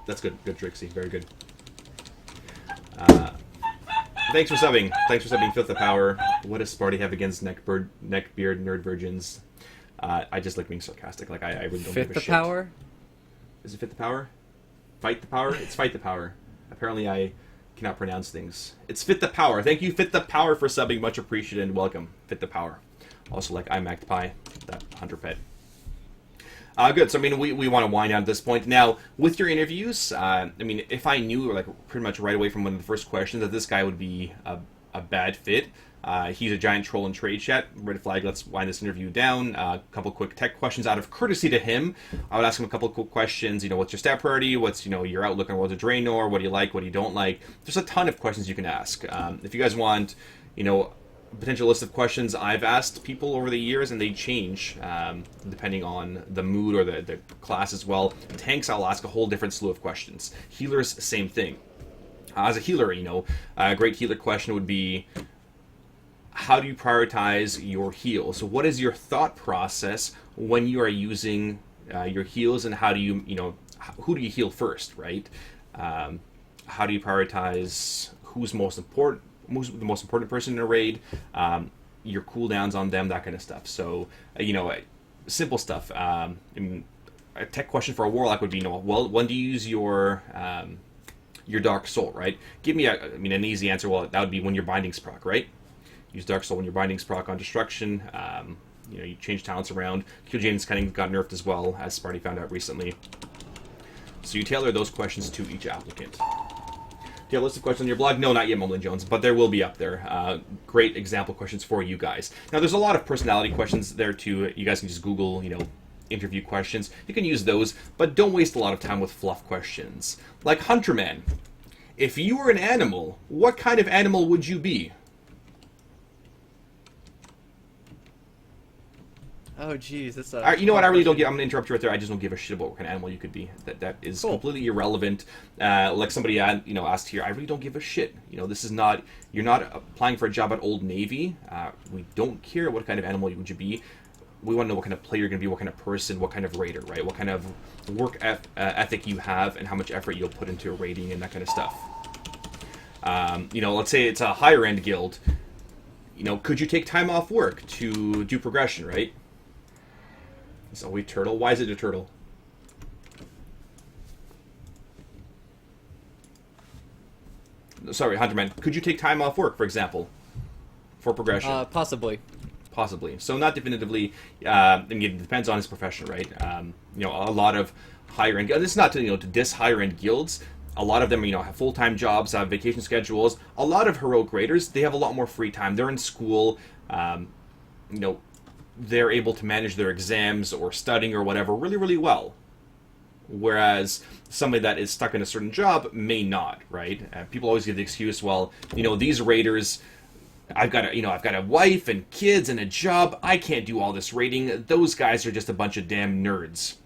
That's good, Trixie. Very good. Thanks for subbing. Fifth of Power. What does Sparty have against neckbeard nerd virgins? I just like being sarcastic. Like I really don't give a shit. Fifth of Power? Is it Fifth of Power? Fight the Power? It's Fight the Power. Apparently I cannot pronounce things. It's Fifth of Power. Thank you, Fifth of Power, for subbing. Much appreciated and welcome. Fifth of Power. Also like iMagpie, that hunter pet. Good. So, we want to wind down at this point. Now, with your interviews, if I knew, like, pretty much right away from one of the first questions that this guy would be a bad fit, he's a giant troll in trade chat, red flag, let's wind this interview down. A couple quick tech questions out of courtesy to him. I would ask him a couple of quick questions. What's your stat priority? What's, your outlook on World of Draenor? What do you like? What do you don't like? There's a ton of questions you can ask. If you guys want, potential list of questions I've asked people over the years, and they change depending on the mood or the class as well. Tanks, I'll ask a whole different slew of questions. Healers, same thing. As a healer, a great healer question would be, how do you prioritize your heals? So what is your thought process when you are using your heals, and how do you, who do you heal first, right? How do you prioritize who's most important? The most important person in a raid, your cooldowns on them, that kind of stuff. So, simple stuff. A tech question for a warlock would be, when do you use your Dark Soul, right? Give me an easy answer. Well, that would be when your Bindings proc, right? Use Dark Soul when your Bindings proc on Destruction. You change talents around. Kil'jaeden's Cunning got nerfed as well, as Sparty found out recently. So you tailor those questions to each applicant. Do you have a list of questions on your blog? No, not yet, Mumbling Jones, but there will be up there. Great example questions for you guys. Now, there's a lot of personality questions there, too. You guys can just Google, interview questions. You can use those, but don't waste a lot of time with fluff questions. Like Hunterman. If you were an animal, what kind of animal would you be? Oh, geez, that's a... You know what? I really don't give... I'm going to interrupt you right there. I just don't give a shit about what kind of animal you could be. That is cool. Completely irrelevant. Like somebody asked here, I really don't give a shit. This is not... You're not applying for a job at Old Navy. We don't care what kind of animal would you be. We want to know what kind of player you're going to be, what kind of person, what kind of raider, right? What kind of work ethic you have, and how much effort you'll put into raiding and that kind of stuff. Let's say it's a higher-end guild. Could you take time off work to do progression, right? It's a wee turtle. Why is it a turtle? Sorry, Hunterman. Could you take time off work, for example, for progression? Possibly. Possibly. So not definitively. It depends on his profession, right? A lot of higher end. This is not to diss higher end guilds. A lot of them, have full-time jobs, have vacation schedules. A lot of heroic raiders, they have a lot more free time. They're in school. They're able to manage their exams or studying or whatever really, really well. Whereas somebody that is stuck in a certain job may not, right? People always give the excuse, well, these raiders, I've got a wife and kids and a job. I can't do all this raiding. Those guys are just a bunch of damn nerds.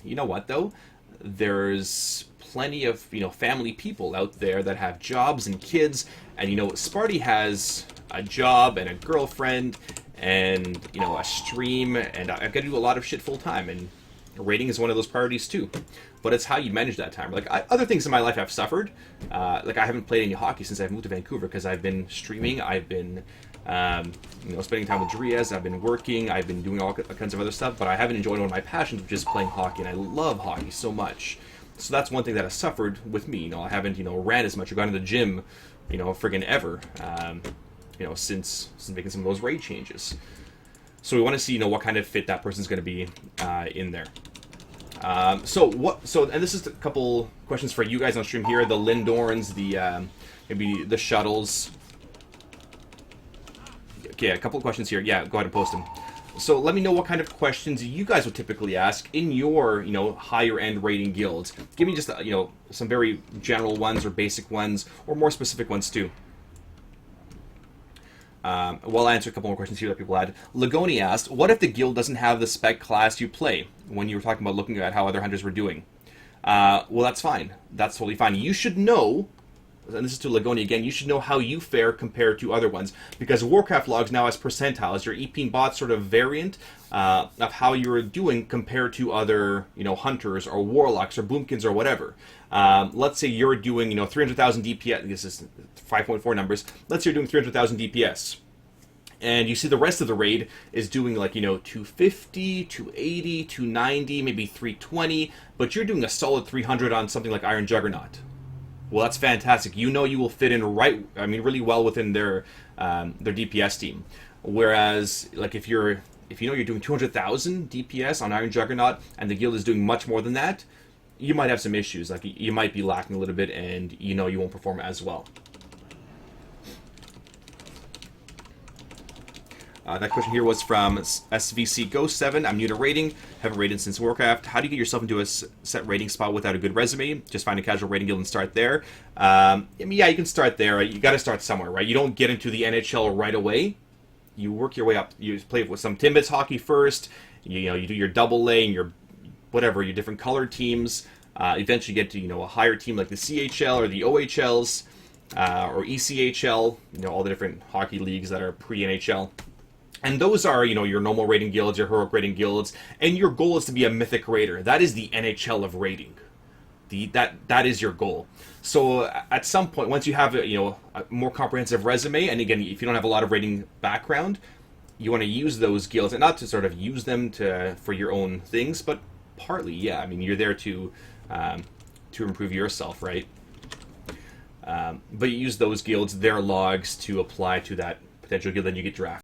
You know what, though? There's plenty of, family people out there that have jobs and kids. And, Sparty has a job and a girlfriend and a stream, and I've got to do a lot of shit full time, and rating is one of those priorities too. But it's how you manage that time. Like other things in my life I've suffered. Like I haven't played any hockey since I've moved to Vancouver because I've been streaming. I've been spending time with Driaz. I've been working. I've been doing all kinds of other stuff. But I haven't enjoyed one of my passions, which is playing hockey, and I love hockey so much. So that's one thing that has suffered with me. I haven't ran as much or gone to the gym, friggin' ever. Since making some of those raid changes. So we want to see, what kind of fit that person's going to be in there. And this is a couple questions for you guys on stream here. The Lindorns, maybe the Shuttles. Okay, a couple of questions here. Yeah, go ahead and post them. So let me know what kind of questions you guys would typically ask in your, higher end raiding guilds. Give me just, some very general ones or basic ones or more specific ones too. I'll answer a couple more questions here that people had. Lagoni asked, what if the guild doesn't have the spec class you play? When you were talking about looking at how other hunters were doing. Well, that's fine. That's totally fine. You should know, and this is to Lagoni again, you should know how you fare compared to other ones. Because Warcraft logs now has percentiles, your EP bot sort of variant of how you're doing compared to other, hunters or warlocks or boomkins or whatever. Let's say you're doing, 300,000 DPS, this is 5.4 numbers, let's say you're doing 300,000 DPS. And you see the rest of the raid is doing 250, 280, 290, maybe 320, but you're doing a solid 300 on something like Iron Juggernaut. Well, that's fantastic. You will fit in really well within their DPS team. Whereas, if you're doing 200,000 DPS on Iron Juggernaut and the guild is doing much more than that, you might have some issues. You might be lacking a little bit, and you won't perform as well. That question here was from SVC Ghost 7. I'm new to raiding, haven't raided since Warcraft. How do you get yourself into a set raiding spot without a good resume? Just find a casual raiding guild and start there. Yeah, you can start there. You got to start somewhere, right? You don't get into the NHL right away. You work your way up. You play with some Timbits hockey first. You do your double A and your different colored teams. Eventually get to a higher team like the CHL or the OHLs or ECHL. All the different hockey leagues that are pre-NHL. And those are, your normal raiding guilds, your heroic raiding guilds, and your goal is to be a mythic raider. That is the NHL of raiding. That is your goal. So at some point, once you have a more comprehensive resume, and again, if you don't have a lot of raiding background, you want to use those guilds, and not to sort of use them for your own things, but partly, yeah. You're there to improve yourself, right? But you use those guilds, their logs, to apply to that potential guild, then you get drafted.